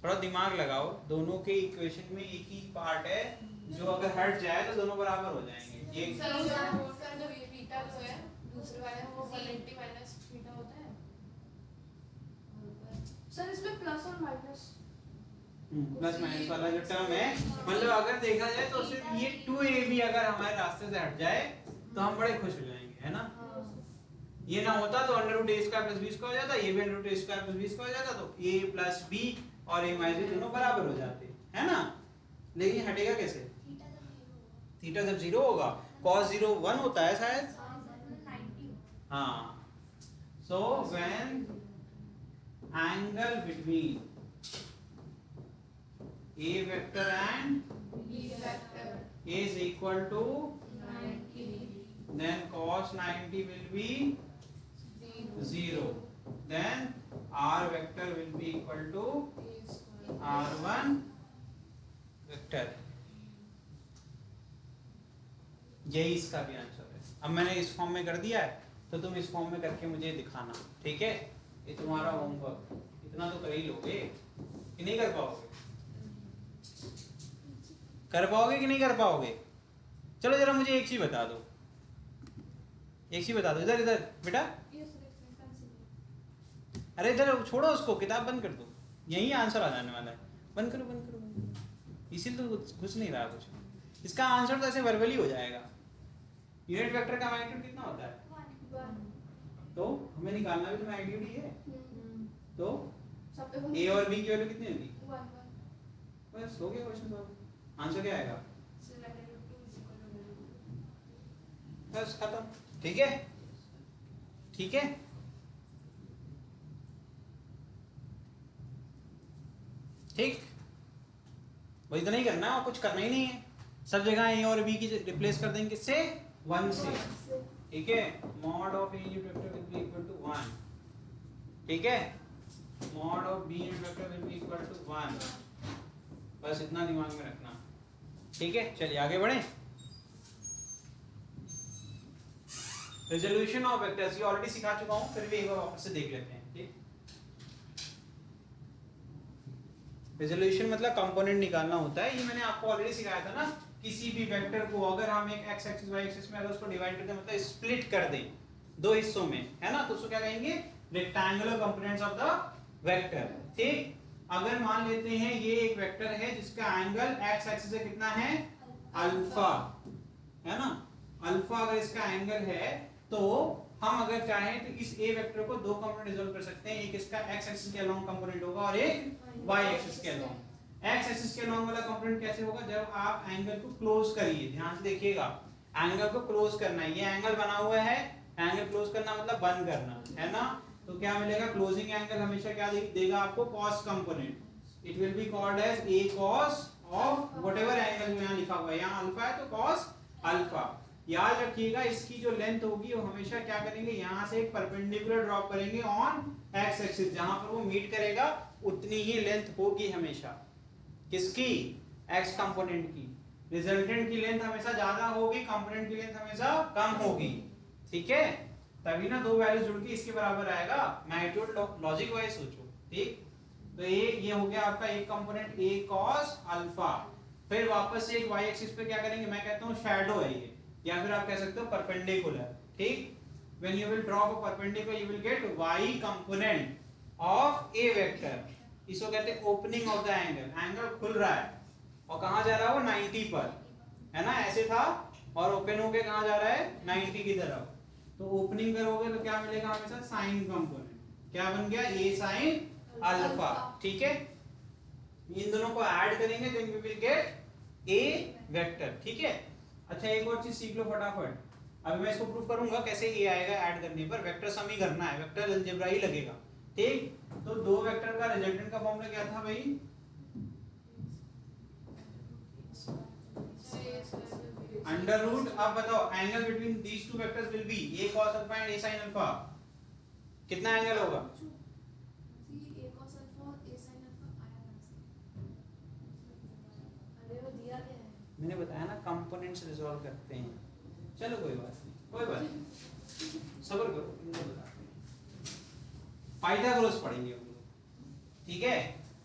A: थोड़ा दिमाग लगाओ, दोनों के equation में एक ही पार्ट है जो अगर हट जाए तो दोनों बराबर हो जाएंगे। ये
B: सर जब ये बीटा जो है दूसरे वाले में वो 180 माइनस बीटा होता है सर, इसमें प्लस और माइनस
A: प्लस माइनस वाला जो टर्म है, मतलब अगर देखा जाए तो सिर्फ ये 2ab अगर हमारे रास्ते से हट जाए तो हम बड़े खुश हो जाएंगे, है ना। ये ना होता तो under root a square plus b square हो जाता, ये भी under root a square plus b square हो जाता, तो a प्लस b और a माइनस b दोनों बराबर हो जाते, है ना। लेकिन हटेगा कैसे, थीटा जब 0 होगा, cos 0 1 होता है शायद, हाँ। So when angle between a vector and
B: b vector
A: is equal to,
B: 90
A: then cos 90 will be 0, then r vector will be equal to r1 vector। यही इसका भी आंसर है। अब मैंने इस फॉर्म में कर दिया है, तो तुम इस फॉर्म में करके मुझे दिखाना, ठीक है। ये तुम्हारा होमवर्क, इतना तो कर ही लोगे कि नहीं कर पाओगे, कर पाओगे कि नहीं कर पाओगे। चलो जरा मुझे एक चीज बता दो, एक चीज बता दो, इधर इधर बेटा, अरे इधर छोड़ो उसको, किताब बंद कर दो, यही आंसर आ जाने वाला है। बंद करो बंद करो बंद करो, इसीलिए तो घुस नहीं रहा कुछ। इसका आंसर तो ऐसे वर्बली हो जाएगा। यूनिट वेक्टर का मैग्नीट्यूड कितना होता है, तो हमें निकालना भी तो मैग्नीट्यूड ही है, तो a और b की वैल्यू कितनी होगी, बस हो गया क्वेश्चन सॉल्व। आंसर क्या आएगा, बस खत्म, ठीक है, ठीक है। ठीक, बस इतना ही करना है और कुछ करना ही नहीं है। सब जगह a और b की रिप्लेस कर देंगे किससे, 1 से, ठीक है। Mod of a unit vector will be equal to 1, ठीक है। Mod of b unit vector will be equal to 1, बस इतना दिमाग में रखना, ठीक है। चलिए आगे बढ़ें। रेजोल्यूशन ऑफ वेक्टर्स ये ऑलरेडी सिखा चुका हूं, फिर भी एक बार वापस से देख लेते हैं, ठीक। रेजोल्यूशन मतलब कंपोनेंट निकालना होता है, ये मैंने आपको ऑलरेडी सिखाया था ना। किसी भी वेक्टर को अगर हम एक x एक्सिस y एक्सिस में अगर उसको डिवाइड कर दें, मतलब स्प्लिट कर दें दो हिस्सों में, है ना, तो उसको क्या कहेंगे, rectangular components of the vector, ठीक। अगर मान लेते हैं ये एक वेक्टर है जिसका एंगल x एक्सिस से कितना है, अल्फा, है ना। अल्फा अगर इसका एंगल है तो हम अगर चाहें तो इस a वेक्टर को दो कंपोनेंट रिजॉल्व कर सकते हैं। एक इसका x एक्सिस के अलोंग कंपोनेंट होगा और एक y एक्सिस के अलोंग। x एक्सिस के अलोंग वाला कंपोनेंट कैसे होगा, जब आप एंगल को क्लोज करिए, ध्यान से देखिएगा, एंगल को क्लोज करना है। ये एंगल बना हुआ है, एंगल क्लोज करना मतलब बंद करना, है ना। तो क्या मिलेगा, क्लोजिंग एंगल हमेशा क्या देगा आपको, cos component. It will be called as a cos of whatever angle जो यहाँ लिखा हुआ है, यहाँ अल्फा है तो cos अल्फा. याद रखिएगा इसकी जो लेंथ होगी वो हमेशा क्या करेंगे, यहाँ से एक परपेंडिकुलर ड्रॉप करेंगे ऑन एक्स एक्सिस, जहां पर वो मीट करेगा उतनी ही लेंथ होगी हमेशा. किसकी, एक्स कंपोनेंट की. रिजल्टेंट की लेंथ हमेशा ज्यादा होगी, कंपोनेंट की लेंथ हमेशा कम होगी. ठीक है, तभी ना दो वैल्यू जुड़ के इसके बराबर आएगा. मैग्नीट्यूड लॉजिक वाइज सोचो. ठीक, तो ये हो गया आपका एक कंपोनेंट a cos अल्फा. फिर वापस से एक y एक्सिस पे क्या करेंगे, मैं कहता हूँ शैडो है ये, या फिर आप कह सकते हो परपेंडिकुलर. ठीक, when you will drop a perpendicular you will get y component of a vector. इसको कहते हैं opening of the angle. Angle खुल रहा है और कहाँ जा रहा है वो, 90 पर, है ना, ऐसे था और ओपन होके कहाँ जा रहा है, 90 की तरफ. तो ओपनिंग करोगे तो क्या मिलेगा हमेशा, साइन कंपोनेंट. क्या बन गया, a sin अल्फा. ठीक है, इन दोनों को ऐड करेंगे then we will get a vector. ठीक है, अच्छा एक और चीज सीख लो फटाफट. अभी मैं इसको प्रूफ करूंगा कैसे a आएगा ऐड करने पर. वेक्टर सम ही करना है, वेक्टर अलजेब्रा ही लगेगा. ठीक, तो दो वेक्टर का रिजल्टेंट का फॉर्मूला क्या था भाई, अंडर रूट. अब बताओ angle between these two vectors will be a cos alpha and a sin alpha. कितना एंगल होगा, मैंने बताया ना कंपोनेंट्स रिजॉल्व करते हैं. चलो कोई बात नहीं, कोई बात नहीं, सब्र करो, इनको बताते हैं. पाइथागोरस पढ़ेंगे हम लोग. ठीक है,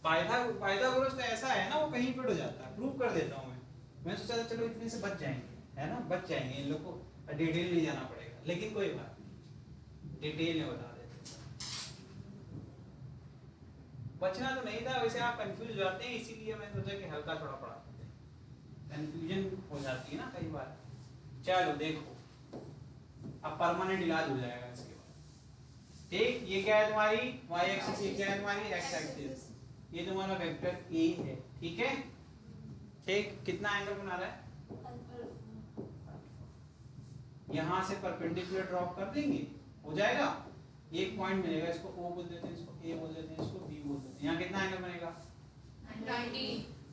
A: पाइथागोरस तो ऐसा है ना, वो कहीं पर हो जाता है. प्रूव कर देता हूँ मैं सोचा चलो इतने से बच जाएंगे, है ना, बच जाएंगे, इन लोग को डिटेल नहीं जाना पड़ेगा. लेकिन कोई बात नहीं, डिटेल में बता देते. बचना तो नहीं था, वैसे आप कंफ्यूज हो जाते हैं, इसीलिए मैं सोचा कि हल्का थोड़ा पढ़ा. कंफ्यूजन हो जाती है ना कई बार. चलो देखो, अब परमानेंट इलाज हो जाएगा इसके बाद. ठीक, ये क्या है तुम्हारी y एक्सिस, ये क्या है तुम्हारी x एक्सिस, ये तुम्हारा वेक्टर a है. ठीक है, ठीक, कितना एंगल बना रहा है, यहां से परपेंडिकुलर ड्रॉप कर देंगे, हो जाएगा. एक पॉइंट मिलेगा, इसको o बोल देते हैं, इसको a बोल देते हैं, इसको b बोल देते हैं. यहाँ कितना एंगल बनेगा, 90.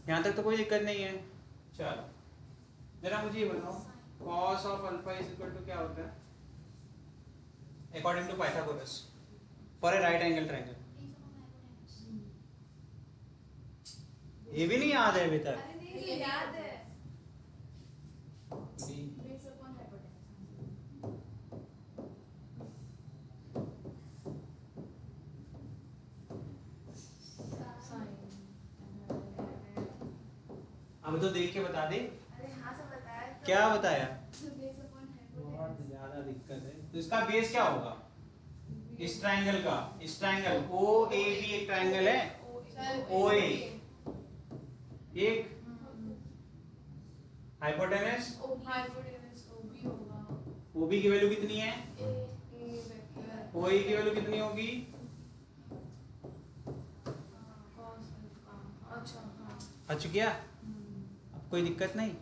A: यहाँ तक तो कोई दिक्कत नहीं है. चलो जरा मुझे ये बताओ, cos of alpha is equal to क्या होता है according to Pythagoras for a right angle triangle. ये भी नहीं याद है अभी तक.
B: याद है,
A: अब तो देख के बता दे.
B: अरे हाँ सब बताया तो,
A: क्या बताया,
B: बेस अपॉन
A: बहुत ज्यादा दिक्कत है. तो इसका बेस क्या होगा, इस ट्रायंगल का, इस ट्रायंगल OAB एक ट्रायंगल है, OA एक हाइपोटेनस, OB की वैल्यू कितनी है, OA की वैल्यू कितनी होगी, बच गया. अब कोई दिक्कत नहीं,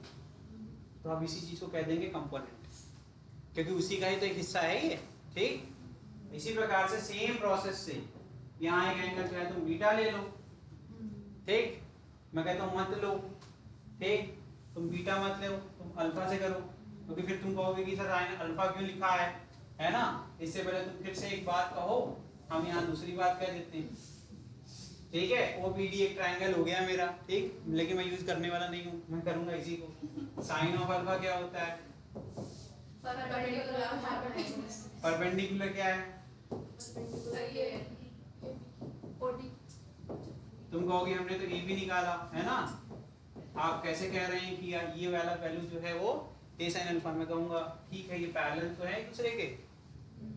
A: तो आप इसी चीज को कह देंगे कंपोनेंट, क्योंकि उसी का ही तो एक हिस्सा है ये. ठीक, इसी प्रकार से सेम प्रोसेस से यहाँ एक एंगल चाहे तुम बीटा ले लो. ठीक, मैं कहता हूँ मत लो. ठीक, तुम बीटा मत लो, तुम अल्फा से करो, क्योंकि फिर तुम कहोगे कि सर अल्फा क्यों लिखा है ना. इससे पहले तुम फिर से एक बात कहो, हम यहाँ दूसरी बात कह देते हैं. ठीक है, OBD एक ट्रायंगल हो गया मेरा. ठीक, लेकिन मैं यूज करने वाला नहीं हूँ, मैं करूंगा इसी को. साइन ऑफ अल्फा क्या होता है, परपेंडिकुलर क्या है, तुम कहोगे हमने तो AB निकाला है ना. आप कैसे कह रहे हैं कि ये वाला वैल्यू जो है वो a sin अल्फा. मैं कहूंगा ठीक है, ये पैरेलल तो है एक दूसरे के,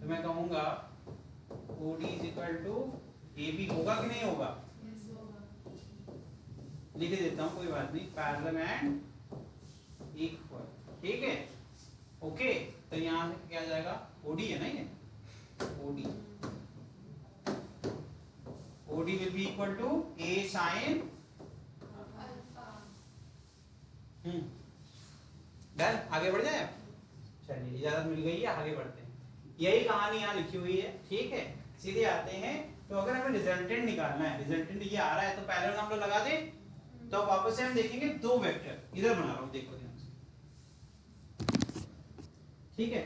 A: तो मैं कहूंगा OD is equal to AB होगा कि नहीं होगा, लिख देता हूँ, कोई बात नहीं, पैरेलल एंड इक्वल. ठीक है, ओके. तो यहाँ से क्या जाएगा, OD है ना, ये OD will be equal to a sin done. आगे बढ़ जाए. चलिए इजाजत मिल गई है, आगे बढ़ते हैं. यही कहानी यहाँ लिखी हुई है. ठीक है, सीधे आते हैं। तो अगर हमें रिजल्टेंट निकालना है, रिजल्टेंट ये आ रहा है तो पहले हम लोग लगा दें, तो वापस से हम देखेंगे दो वेक्टर इधर बना रहा हूं, देखो ध्यान से, ठीक है,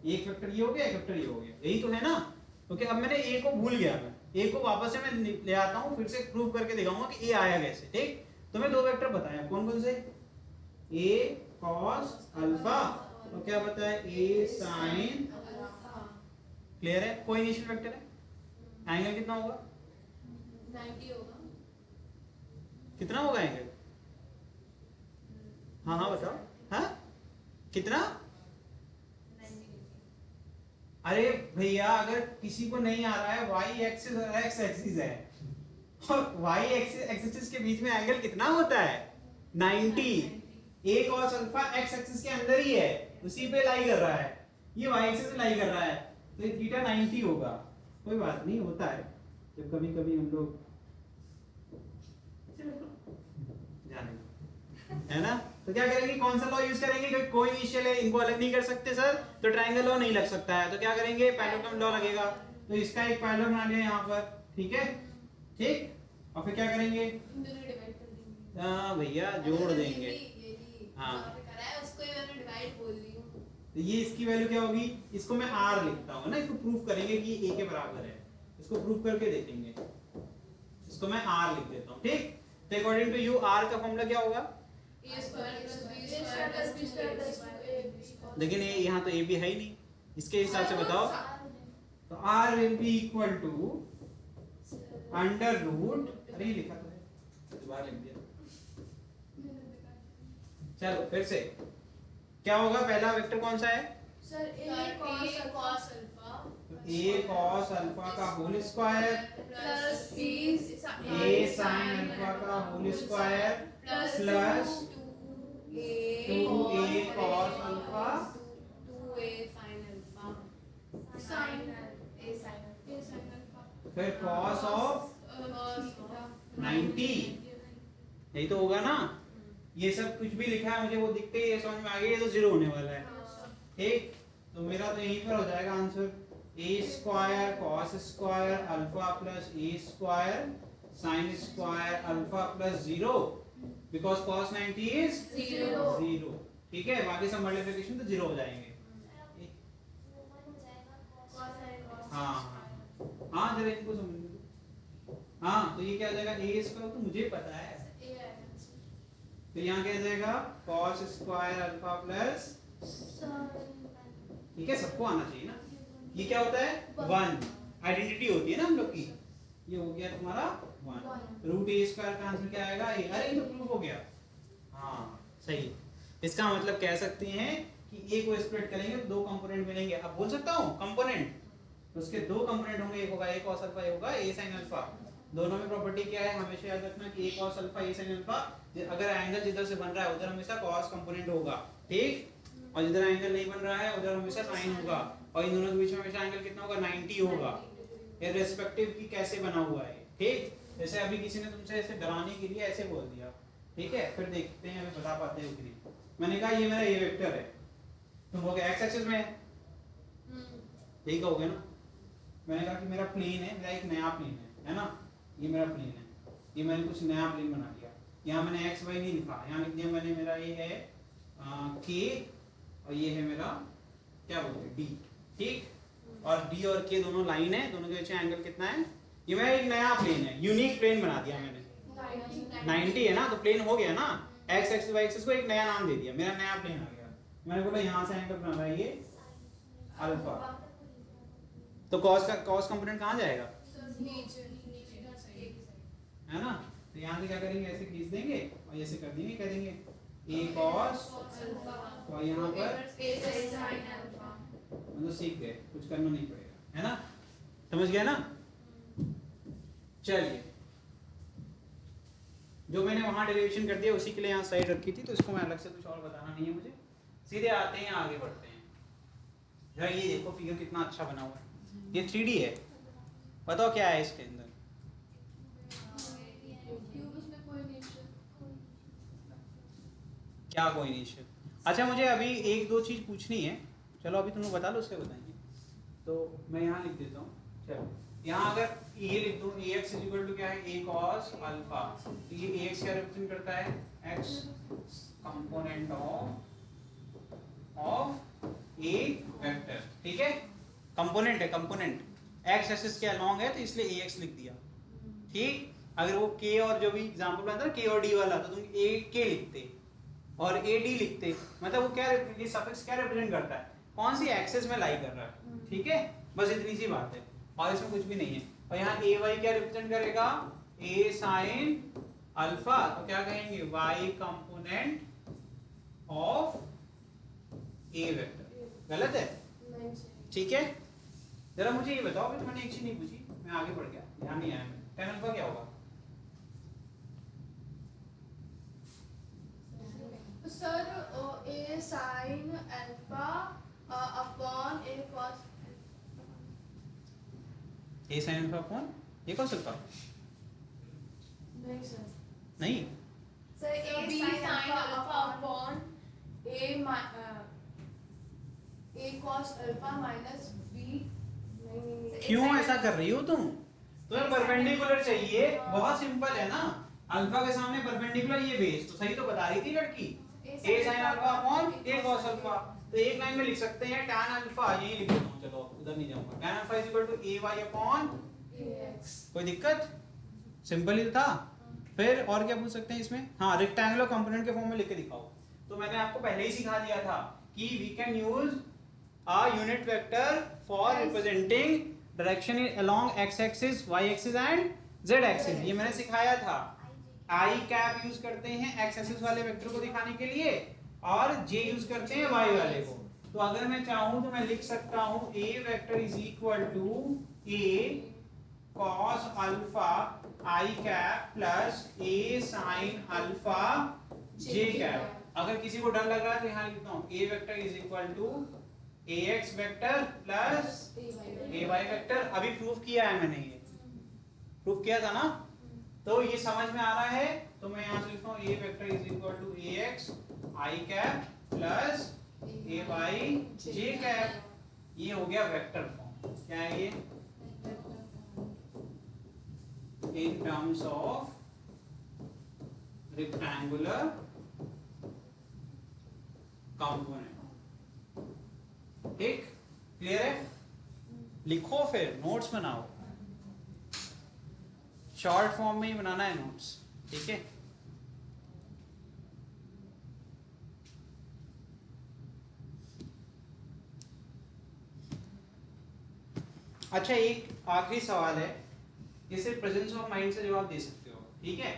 A: एक वेक्टर ये हो गया, एक वेक्टर ये हो गया, यही तो है ना। ओके अब मैंने ए को भूल गया, मैं ए को वापस से मैं ले आता हूं, फिर से प्रूव करके दिखाऊंगा कि ए आया कैसे। ठीक, तो मैं दो वेक्टर बताया, कौन कौन से, ए cos अल्फा और क्या बताया, ए sin, क्लियर है, कोई इनिशियल वेक्टर है, एंगल कितना होगा,
B: 90 होगा।
A: कितना होगा एंगल, हाँ हाँ बताओ, हाँ कितना, अरे भैया अगर किसी को नहीं आ रहा है, y एक्सिस और x एक्सिस है और y एक्सिस के बीच में एंगल कितना होता है, 90, a cos alpha x axis के अंदर ही है, उसी पे लाई कर रहा है, ये y एक्सिस पे लाई कर रहा है, तो ये थीटा 90 होगा। कोई बात नहीं, होता है जब कभी कभी हम लोग जाने, है ना। तो क्या करेंगे, कौन सा लॉ यूज करेंगे, क्योंकि कोई इनिशियल है, इनको अलग नहीं कर सकते सर, तो ट्रायंगल लॉ नहीं लग सकता है, तो क्या करेंगे, पैरेललोग्राम लॉ लगेगा, तो इसका एक पैरेलल बना लिया यहाँ पर, ठीक है, ठीक, और फिर क्या करेंगे,
B: इन दोनों डिवाइड कर देंगे।
A: हाँ भैया जोड़ देंगे, हाँ
B: उसको ही मैंने डिवाइड बोल दी हूँ।
A: तो ये इसकी वैल्यू क्या होगी, इसको मैं r लिखता हूँ ना, इसको प्रूफ करेंगे कि a के बराबर है, इसको प्रूफ करके देखेंगे, इसको मैं r लिख देता हूँ, ठीक। तो अकॉर्डिंग टू यू r का फॉर्मूला क्या होगा,
B: a square plus b square plus b square plus a।
A: लेकिन ये यहाँ तो a भी है ही नहीं, इसके हिसाब से बताओ, तो r will be equal to under root, अरे ये लिखा तो है, दोबारा लिख दिया, चलो फिर से क्या होगा, पहला वेक्टर कौन सा है,
B: sir a cos alpha,
A: a cos alpha का whole square
B: plus b
A: a sin alpha का whole square plus 2a cos alpha
B: 2a sin alpha, sin a sin alpha,
A: फिर cos ऑफ
B: cos
A: 90, यही तो होगा ना। ये सब कुछ भी लिखा है मुझे वो दिखते ही समझ में आ गया, ये तो जीरो होने वाला है, ठीक। तो मेरा तो यहीं पर हो जाएगा answer, a square cos square alpha plus a square sin square alpha plus 0, because cos 90 is 0, ठीक है, बाकी सब मल्टीप्लिकेशन तो जीरो हो जाएंगे, हाँ हाँ जरा इनको समझ लो, हाँ तो ये क्या हो जाएगा, a स्क्वायर तो मुझे पता है, तो यहाँ क्या जाएगा cos स्क्वायर अल्फा प्लस, ठीक है, सबको आना चाहिए ना, ये क्या होता है 1, आइडेंटिटी होती है ना हम लोग की, ये हो गया तुम्हारा 1, रूट a स्क्वायर का आंसर क्या आएगा, a, अरे ये तो प्रूफ हो गया, हाँ सही, इसका मतलब कह सकते हैं कि a को स्प्लिट करेंगे तो दो कंपोनेंट मिलेंगे, अब बोल सकता हूँ कंपोनेंट, तो उसके दो कंपोनेंट होंगे, एक होगा a cos अल्फा, एक होगा a sin अल्फा, दोनों में प्रॉपर्टी क्या है, हमेशा याद रखना कि a cos alpha a sin alpha, अगर एंगल जिधर से बन रहा है उधर हमेशा cos कंपोनेंट होगा, ठीक, और जिधर एंगल नहीं बन रहा है उधर हमेशा sin होगा, और इन दोनों के बीच में हमेशा एंगल कितना होगा, 90 होगा, इररिस्पेक्टिव की कैसे बना हुआ है, ठीक। जैसे अभी किसी ने तुमसे ऐसे डराने के लिए ऐसे बोल दिया, ठीक है, फिर देखते हैं हमें बता पाते हैं कि नहीं, मैंने कहा ये मेरा ये वेक्टर है, तुम हो गया x एक्सिस में, यही कहोगे ना, मैंने कहा कि मेरा प्लेन है, मेरा एक नया प्लेन है ना, ये मेरा प्लेन है, ये मैंने कुछ नया प्लेन बना लिया, यहाँ मैंने x y नहीं लिखा, यहाँ लिख दिया मैंने, मेरा ये है k और ये है मेरा क्या बोलते हैं d, ठीक, और d और k दोनों लाइन है, दोनों के बीच में एंगल कितना है, ये मेरा एक नया प्लेन है, यूनिक प्लेन बना दिया मैंने, 90 है ना, तो प्लेन हो गया ना, x एक्सिस y एक्सिस को एक नया नाम दे दिया, मेरा नया प्लेन आ गया, मैंने बोला यहाँ से एंगल बना रहा है ये अल्फा, तो cos कंपोनेंट कहाँ जाएगा, है ना, तो यहाँ से क्या करेंगे, ऐसे खींच देंगे और ऐसे कर देंगे, कह देंगे a cos, और यहाँ पर मतलब सीख गए, कुछ करना नहीं पड़ेगा, है ना, समझ गया ना। चलिए, जो मैंने वहां डेरिवेशन कर दिया उसी के लिए यहाँ साइड रखी थी, तो इसको मैं अलग से कुछ और बताना नहीं है मुझे, सीधे आते हैं आगे बढ़ते हैं। जरा ये देखो फिगर कितना अच्छा बना हुआ है, ये 3D है, बताओ क्या है इसके अंदर, क्या कोइनिशियल, अच्छा मुझे अभी एक दो चीज पूछनी है, चलो अभी तुम लोग बता लो उसके बताएंगे, तो मैं यहाँ लिख देता हूँ, चलो यहाँ अगर ये लिख दूं ax इज इक्वल टू क्या है a cos अल्फा, तो ये ax क्या रिप्रेजेंट करता है x component of a vector, ठीक है कंपोनेंट है, कंपोनेंट x एक्सिस के अलोंग है तो इसलिए ax लिख दिया, ठीक। अगर वो k और जो भी एग्जांपल आता है k और d वाला तो तुम a k लिखते और a d लिखते, मतलब वो क्या ये सफिक्स क्या रिप्रेजेंट करता है, कौन सी एक्सिस में लाई कर रहा है, ठीक है बस इतनी सी बात है और इसमें कुछ भी नहीं है। और यहाँ ए वाई क्या रिप्रेजेंट करेगा ए साइन अल्फा, तो क्या कहेंगे y component of a vector, गलत है
B: नहीं सही।
A: ठीक है। जरा मुझे ये बताओ कि मैंने एक चीज नहीं पूछी, मैं आगे बढ़ गया ध्यान नहीं आया, tan अल्फा क्या होगा?
B: Sir a sin alpha upon a cos
A: A sine alpha upon A cos alpha,
B: नहीं सर।
A: नहीं
B: sir a
D: B
B: sin
D: sin
B: alpha
D: alpha
B: upon a cos alpha minus b। नहीं
A: क्यों ऐसा कर रही हो तुम? तुम्हें परपेंडिकुलर चाहिए, बहुत सिंपल है ना, अल्फा के सामने परपेंडिकुलर ये बेस, तो सही तो बता रही थी लड़की, a sin alpha upon a cos alpha, तो एक लाइन में लिख सकते हैं tan अल्फा, यही लिख देता हूं, चलो उधर नहीं जाऊंगा, tan alpha is equal to ay upon
B: ax।
A: कोई दिक्कत, सिंपल ही तो था। फिर और क्या पूछ सकते हैं इसमें, हाँ रेक्टेंगुलर कंपोनेंट के फॉर्म में लिख के दिखाओ, तो मैंने आपको पहले ही सिखा दिया था कि we can use a unit vector for representing direction along x axis, y axis and z axis, ये मैंने सिखाया था। i कैप यूज करते हैं x एक्सिस वाले वेक्टर को दिखाने के लिए और j यूज करते हैं y वाले को, तो अगर मैं चाहूं तो मैं लिख सकता हूं a vector is equal to a cos alpha i cap plus a sin alpha j cap. अगर किसी को डर लग रहा है तो यहाँ लिखता हूँ a vector is equal to ax vector plus ay vector, अभी प्रूफ किया है मैंने, ये प्रूफ किया था ना, तो ये समझ में आ रहा है, तो मैं यहाँ से लिखता हूँ a vector is equal to ax i cap plus ay j cap, ये हो गया वेक्टर फॉर्म। क्या है ये? in terms of rectangular component, ठीक क्लियर है? लिखो फिर नोट्स बनाओ, शॉर्ट फॉर्म में ही बनाना है नोट्स, ठीक है। अच्छा एक आखिरी सवाल है, ये सिर्फ प्रेजेंस ऑफ माइंड से जवाब दे सकते हो, ठीक है,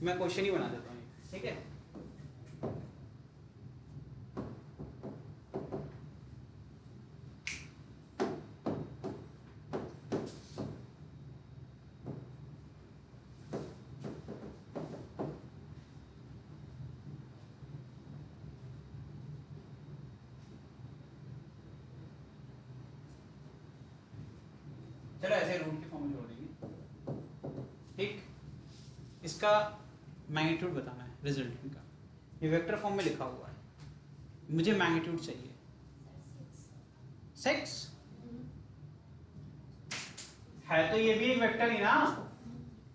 A: मैं क्वेश्चन ही बना देता हूँ, ठीक है। चलो ऐसे रूट के फॉर्म में जोड़ देंगे, ठीक। इसका मैग्नीट्यूड बताना है रिजल्टेंट का, ये वेक्टर फॉर्म में लिखा हुआ है, मुझे मैग्नीट्यूड चाहिए 6 है, तो ये भी एक वेक्टर ही ना,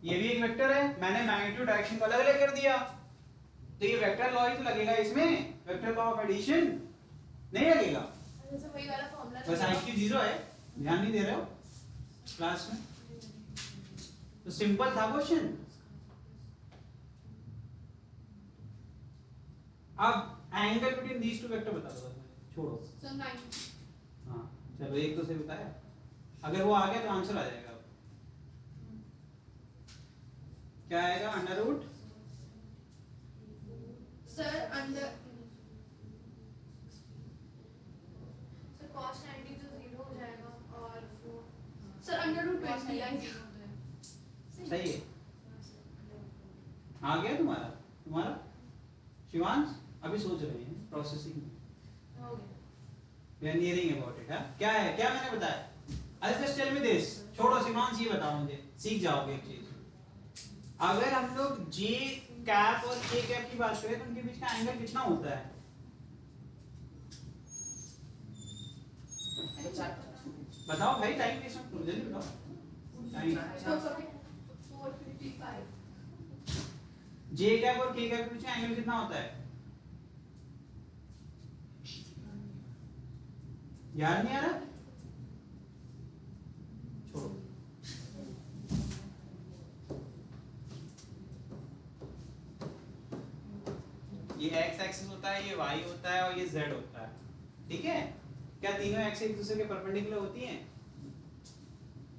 A: ये भी एक वेक्टर है, मैंने मैग्नीट्यूड डायरेक्शन को अलग अलग कर दिया, तो ये वेक्टर लॉ ही तो लगेगा इसमें, वेक्टर लॉ ऑफ एडिशन नहीं लगेगा,
B: वही वाला फॉर्मूला
A: बस IQ 0 है, ध्यान नहीं दे रहे हो क्लास में, तो सिंपल था क्वेश्चन। अब angle between these two vector बता दो, छोड़ो,
B: सर 9।
A: हाँ चलो एक तो से बताया, अगर वो आ गया तो आंसर आ जाएगा। क्या आएगा? Under root
B: sir under sir cos 90 तो 0 हो जाएगा और सर अंडर रूट 20 आएगा।
A: सही है, आ गया तुम्हारा शिवांश, अभी सोच रहे हैं प्रोसेसिंग में,
B: हो गया।
A: We are nearing about it. क्या है, क्या मैंने बताया? अरे जस्ट टेल मी दिस, छोड़ो शिवांश, ये बताओ मुझे, सीख जाओगे एक चीज। अगर हम लोग J कैप और K कैप की बात करें तो उनके बीच का एंगल कितना होता है? बताओ भाई, टाइम वेस्ट मत करो, जल्दी बताओ टाइम।
B: 455
A: जे कैप और के कैप के बीच में एंगल कितना होता है? याद नहीं आ रहा? छोड़ो। ये एक्स एक्सिस होता है, ये वाई होता है और ये जेड होता है, ठीक है? क्या तीनों एक्स एक दूसरे के परपेंडिकुलर होती हैं?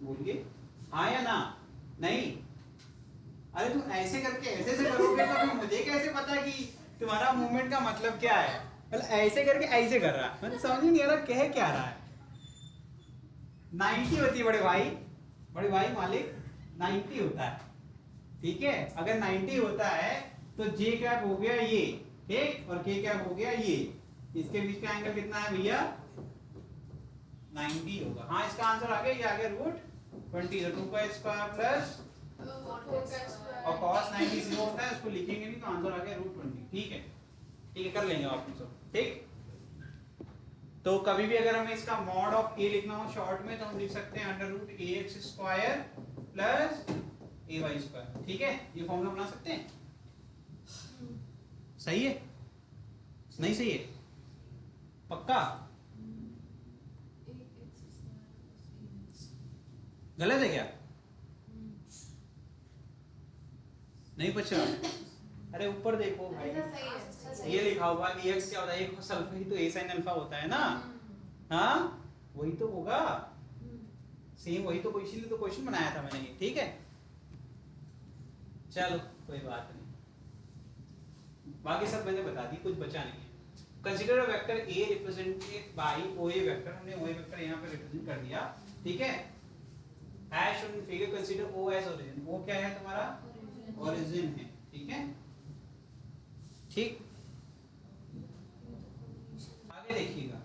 A: बोलिए हाँ या ना? नहीं। अरे तुम ऐसे करके ऐसे से करोगे तो फिर मुझे कैसे पता कि तुम्हारा मूवमेंट का मतलब क्या है? मतलब ऐसे करके ऐसे कर रहा है, मतलब समझ नहीं आ रहा कह क्या रहा है। 90 होती है बड़े भाई मालिक, 90 होता है, ठीक है? अगर 90 होता है तो जे कैप हो गया ये, ठीक, और के कैप हो गया ये, इसके बीच का एंगल कितना है भैया? 90 होगा। हाँ, इसका आंसर आ गया, ये आ गया √20, तो 2 का स्क्वायर प्लस और cos 90 0 होता है, उसको लिखेंगे नहीं तो आंसर आ गया √20, ठीक है? ठीक है, कर लेंगे आप सब, ठीक? तो कभी भी अगर हमें इसका मॉड ऑफ a लिखना हो शॉर्ट में तो हम लिख सकते हैं √ax² प्लस ay², ठीक है? ये फॉर्मूला बना सकते हैं। सही है? नहीं सही है? पक्का? गलत है क्या? नहीं पता? अरे ऊपर देखो भाई, ये लिखा हुआ ax क्या होता है? एक सल्फा ही तो a sin अल्फा होता है ना? हाँ, वही तो होगा, सेम वही तो, इसीलिए तो क्वेश्चन बनाया था मैंने ये, ठीक है? चलो कोई बात नहीं, बाकी सब मैंने बता दी, कुछ बचा नहीं है। Consider a vector a represented by OA vector, हमने OA वेक्टर यहाँ पे रिप्रेजेंट कर दिया, ठीक है? Hash on figure consider O as origin, O क्या है तुम्हारा? ओरिजिन है, ठीक है? ठीक, आगे देखिएगा,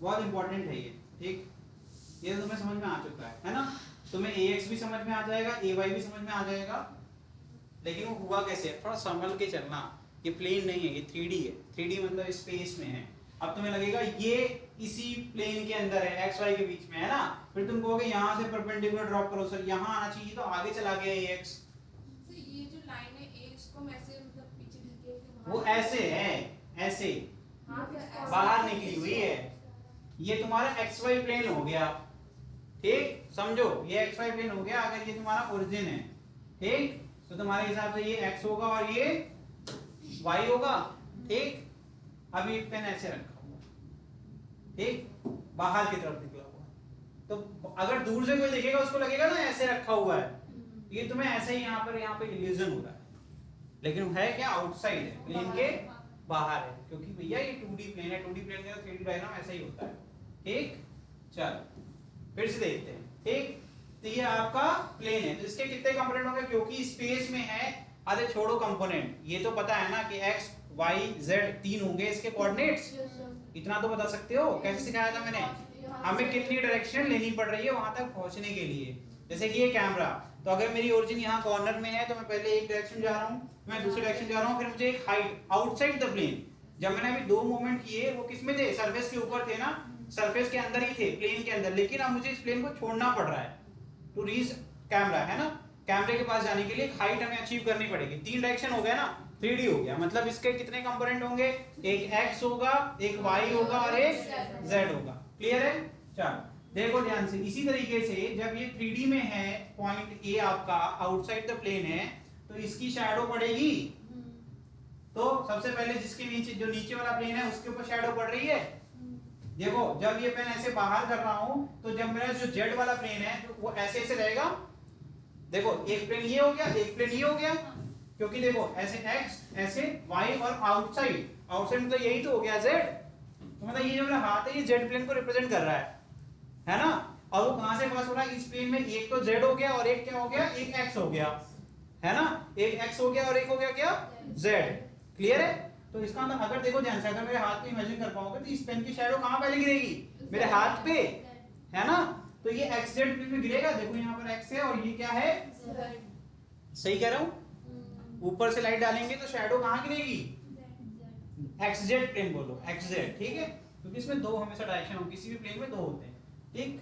A: बहुत इंपॉर्टेंट है ये, ठीक? ये तुम्हें समझ में आ चुका है ना? तुम्हें ax भी समझ में आ जाएगा, ay भी समझ में आ जाएगा, लेकिन वो हुआ कैसे? थोड़ा संभल के चलना, ये प्लेन नहीं है, ये 3D है, 3D मतलब स्पेस में है। अब तुम्हें लगेगा ये इसी प्लेन के अंदर है, x y के बीच में है ना? फिर तुम कहोगे यहाँ से परपेंडिकुलर ड्रॉप करो, सर यहाँ आना चाहिए, तो आगे चला गया ax,
B: ये जो लाइन है ax को मैं ऐसे मतलब पीछे ढकेल के
A: वो ऐसे है, ऐसे बाहर निकली हुई है, ये तुम्हारा xy प्लेन हो गया, ठीक? समझो, ये xy प्लेन हो गया अगर ये तुम्हारा ओरिजिन है, ठीक? तो तुम्हारे हिसाब से ये x होगा और ये y होगा, ठीक? अब ये पेन ऐसे रखा हुआ, ठीक, बाहर की तरफ निकला हुआ, तो अगर दूर से कोई देखेगा उसको लगेगा ना ऐसे रखा हुआ है, ये तुम्हें ऐसे ही यहाँ पे इल्यूजन हो रहा है, लेकिन है क्या? आउटसाइड है, प्लेन के बाहर है, क्योंकि भैया ये 2D प्लेन है, 2D प्लेन का 3D डायग्राम ऐसा ही होता है, ठीक? चलो फिर से देखते हैं, ठीक? तो ये आपका प्लेन है, तो इसके कितने कंपोनेंट होंगे? क्योंकि स्पेस में है, अरे छोड़ो कंपोनेंट, ये तो पता है ना कि x y z 3 होंगे इसके कोऑर्डिनेट्स, इतना तो बता सकते हो। कैसे सिखाया था मैंने? हमें कितनी डायरेक्शन लेनी पड़ रही है वहां तक पहुंचने के लिए। जैसे कि ये कैमरा, तो अगर मेरी ओरिजिन यहाँ कॉर्नर में है तो मैं पहले एक डायरेक्शन जा रहा हूँ, मैं दूसरी डायरेक्शन जा रहा हूँ, फिर मुझे एक हाइट आउटसाइड द प्लेन, जब मैंने अभी 2 मूवमेंट किए वो किस में थे? सरफेस के ऊपर थे ना, सरफेस के अंदर ही थे, प्लेन के अंदर, लेकिन अब मुझे इस प्लेन को छोड़ना पड़ रहा है टू रीच कैमरा, है ना? कैमरे के पास जाने के लिए हाइट हमें अचीव करनी पड़ेगी। 3 डायरेक्शन हो गया ना, 3D हो गया, मतलब इसके कितने कंपोनेंट होंगे? एक x होगा, एक y होगा और एक z होगा। क्लियर है? चलो देखो ध्यान से, इसी तरीके से जब ये 3D में है, पॉइंट A आपका आउटसाइड द प्लेन है, तो इसकी शैडो पड़ेगी, तो सबसे पहले जिसके नीचे, जो नीचे वाला प्लेन है उसके ऊपर शैडो पड़ रही है। देखो जब ये पेन ऐसे बाहर कर रहा हूं तो जब मेरा जो जेड वाला प्लेन है तो वो ऐसे ऐसे रहेगा, देखो एक प्लेन ये हो गया, एक प्लेन ये हो गया, क्योंकि देखो ऐसे x ऐसे y और आउटसाइड, आउटसाइड मतलब यही तो हो गया z, तो मतलब ये जो मेरा हाथ है ये z प्लेन को रिप्रेजेंट कर रहा है ना? और वो कहां से पास हो रहा है? इस प्लेन में एक तो z हो गया और एक क्या हो गया? एक x हो गया, है ना? एक x हो गया और एक हो गया क्या? z। क्लियर है? तो इसका मतलब अगर देखो ध्यान से, अगर मेरे हाथ पे इमेजिन कर पाओगे तो इस पेन की शैडो कहां पहले गिरेगी? मेरे हाथ पे, है ना? तो ये xz प्लेन में गिरेगा, देखो यहाँ पर x है और ये क्या है? सही कह रहा हूँ? ऊपर से लाइट डालेंगे तो शैडो कहां गिरेगी? xz प्लेन बोलो, xz, ठीक है? क्योंकि इसमें 2 हमेशा डायरेक्शन हो, किसी भी प्लेन में 2 होते हैं, ठीक,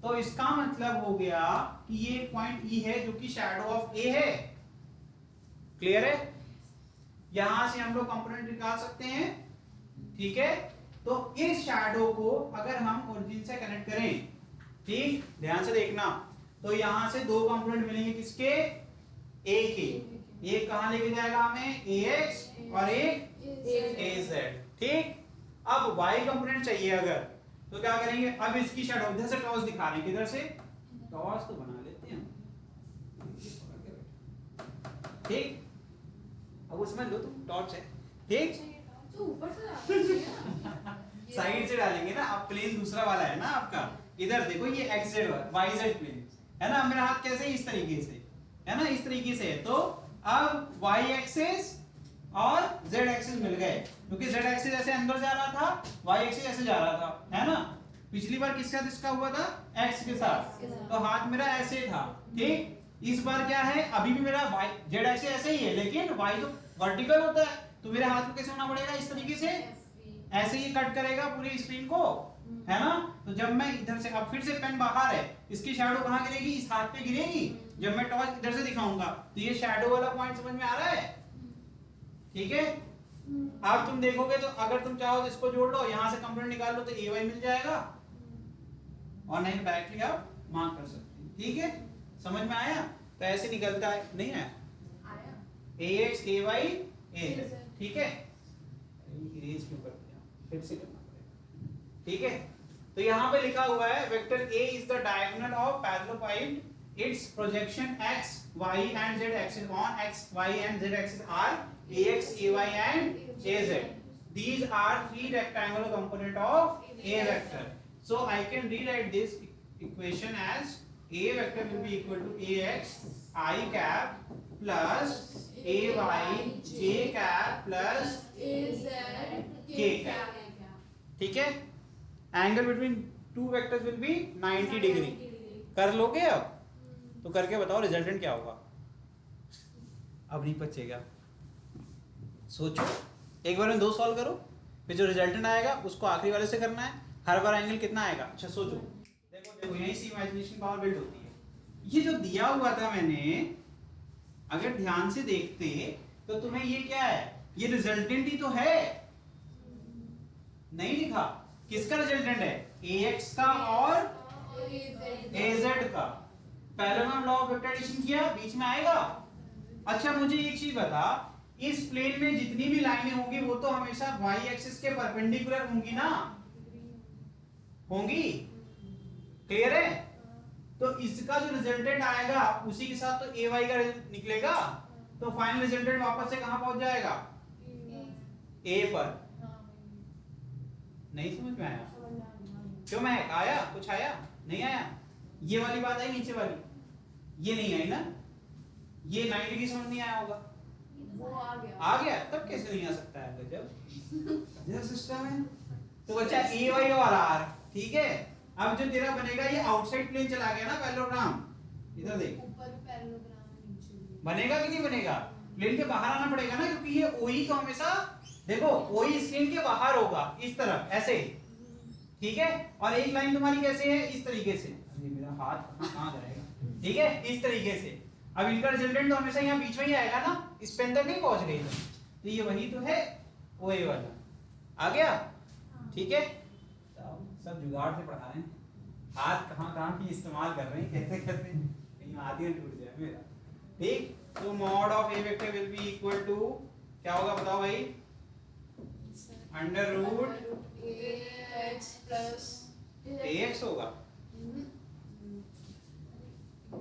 A: तो इसका मतलब हो गया कि ये पॉइंट ई है जो कि शैडो ऑफ ए है। क्लियर है? यहां से हम लोग कंपोनेंट निकाल सकते हैं। ठीक है, तो इस शैडो को अगर हम ओरिजिन से कनेक्ट करें, ठीक, ध्यान से देखना, तो यहां से दो कंपोनेंट मिलेंगे किसके, ए के। एक कहां लेके जाएगा हमें, ax और एक az। ठीक, अब y कंपोनेंट चाहिए अगर, तो क्या करेंगे, अब इसकी शैडो इधर से टॉस दिखा रहे हैं, किधर से, टॉस तो बना लेते हैं हम। ठीक, अब उसमें लो तुम टॉर्च है। ठीक,
B: तो ऊपर से डालना
A: साइड से डालेंगे ना, अब प्लेन दूसरा वाला है ना आपका, इधर देखो ये x z y z plane है ना, मेरा हाथ कैसे इस तरीके से है ना, इस तरीके से है, तो अब y एक्सिस और z एक्सिस मिल गए, क्योंकि z एक्सिस ऐसे अंदर जा रहा था, y एक्सिस ऐसे जा रहा था, है ना। पिछली बार किसके साथ इसका हुआ था, x के साथ, तो हाथ मेरा ऐसे था। ठीक, इस बार क्या है, अभी भी मेरा y z एक्सिस ऐसे ही है, लेकिन y तो वर्टिकल होता है, तो मेरे हाथ में कैसे होना पड़ेगा, इस तरीके से, ऐसे ही कट करेगा पूरी स्क्रीन को, है ना। तो जब मैं इधर से, अब फिर से पेन बाहर है, इसकी शैडो कहां गिरेगी, इस हाथ पे गिरेगी। जब मैं टॉर्च इधर से दिखाऊंगा तो ये शैडो वाला पॉइंट समझ में आ रहा है। ठीक है, अब तुम देखोगे तो अगर तुम चाहो तो इसको जोड़ लो, यहां से कंपोनेंट निकाल लो तो ay मिल जाएगा, और नहीं तो डायरेक्टली आप मार्क कर सकते हैं। ठीक है, समझ में आया, तो ऐसे निकलता है, नहीं आया, ax ay az। ठीक है, इरेज क्यों कर दिया, फिर से करना पड़ेगा। ठीक है, तो यहां पे लिखा हुआ है vector a is the diagonal of parallel point, its projection x y and z axis on x y and z axis are ax ay and az. These are three rectangular component of a vector, so I can rewrite this equation as a vector will be equal to ax I cap plus ay j cap plus
B: az
A: k cap। ठीक है, angle between two vectors will B 90 degree. कर लोगे अब, तो करके बताओ resultant क्या होगा। अब नहीं बचेगा, सोचो एक बार में दो सॉल्व करो, फिर जो रिजल्टेंट आएगा उसको आखिरी वाले से करना है। हर बार एंगल कितना आएगा, अच्छा सोचो, देखो देखो यहीं से इमेजिनेशन पावर बिल्ड होती है। ये जो दिया हुआ था मैंने, अगर ध्यान से देखते तो तुम्हें ये क्या है, ये रिजल्टेंट ही तो है, नहीं लिखा, किसका रिजल्टेंट है, ax का और az का। पहले में लॉ ऑफ वेक्टर एडिशन किया, बीच में आएगा। अच्छा मुझे एक चीज बता, इस प्लेन में जितनी भी लाइनें होंगी वो तो हमेशा y एक्सिस के परपेंडिकुलर होंगी ना, होंगी, क्लियर है। तो इसका जो रिजल्टेंट आएगा उसी के साथ तो ay का निकलेगा, तो फाइनल रिजल्टेंट वापस से कहां पहुंच जाएगा, a पर। नहीं समझ में आया, क्यों महक, आया कुछ, आया नहीं आया, ये वाली बात आई नीचे वाली, ये नहीं आई ना, ये 90 डिग्री समझ नहीं आया होगा,
B: वो
A: आ गया, तब कैसे नहीं आ सकता है, गजब सिस्टम है। तो बच्चा ए वाई और आर, ठीक है। अब जो तेरा बनेगा ये आउटसाइड प्लेन चला गया ना पैरेललोग्राम, इधर देख,
B: ऊपर पैरेललोग्राम है, नीचे
A: बनेगा कि नहीं बनेगा, प्लेन के बाहर आना पड़ेगा ना, क्योंकि ये ओई तो हमेशा देखो ओई स्क्रीन के बाहर होगा, इस तरफ ऐसे, ठीक है। और एक लाइन तुम्हारी कैसे है, इस तरीके से, अरे मेरा हाथ कहां जाएगा, ठीक है, इस तरीके से। अब इनका रिजल्टेंट तो हमेशा यहाँ बीच में ही आएगा ना, इस पे अंदर नहीं पहुंच गई, तो ये वही तो है ओए वाला, आ गया, ठीक है। सब जुगाड़ से पढ़ा रहे हैं, हाथ कहां की इस्तेमाल कर रहे हैं, कैसे करते हैं, कहीं आदि टूट जाए मेरा, ठीक। तो mod of a vector will be equal to क्या होगा बताओ भाई, under root
B: ax plus
A: ax होगा,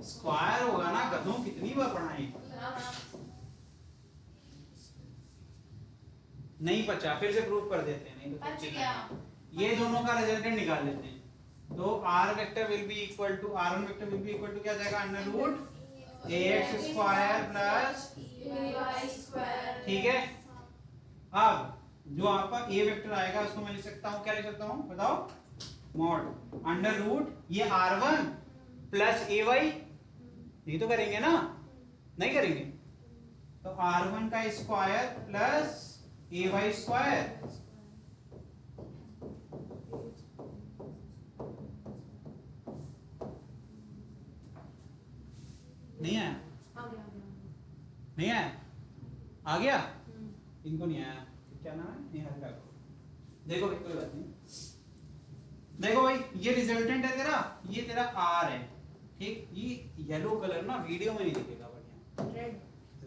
A: स्क्वायर होगा ना, गधों कितनी बार पढ़ाएं, नहीं बचा, फिर से प्रूफ कर देते हैं, नहीं तो
B: बच गया।
A: ये दोनों का रिजल्टेंट निकाल लेते हैं। तो r vector will be equal to r1 vector will be equal to क्या जाएगा, under root ax square plus,
B: ay square,
A: ठीक है। अब जो आपका a वेक्टर आएगा उसको मैं लिख सकता हूँ, क्या लिख सकता हूँ बताओ, मॉड अंडर रूट ये r1 प्लस ay, नहीं तो करेंगे ना, नहीं करेंगे, तो r1 का स्क्वायर प्लस ay स्क्वायर, नहीं आया?
B: आ गया
A: नहीं आया? आ गया? इनको नहीं आया। क्या नाम है? निहाल ठाकुर। देखो भाई कोई बात नहीं। देखो भाई ये रिजल्टेंट है तेरा, ये तेरा आर है, ठीक। ये येलो कलर ना वीडियो में नहीं दिखेगा, बढ़िया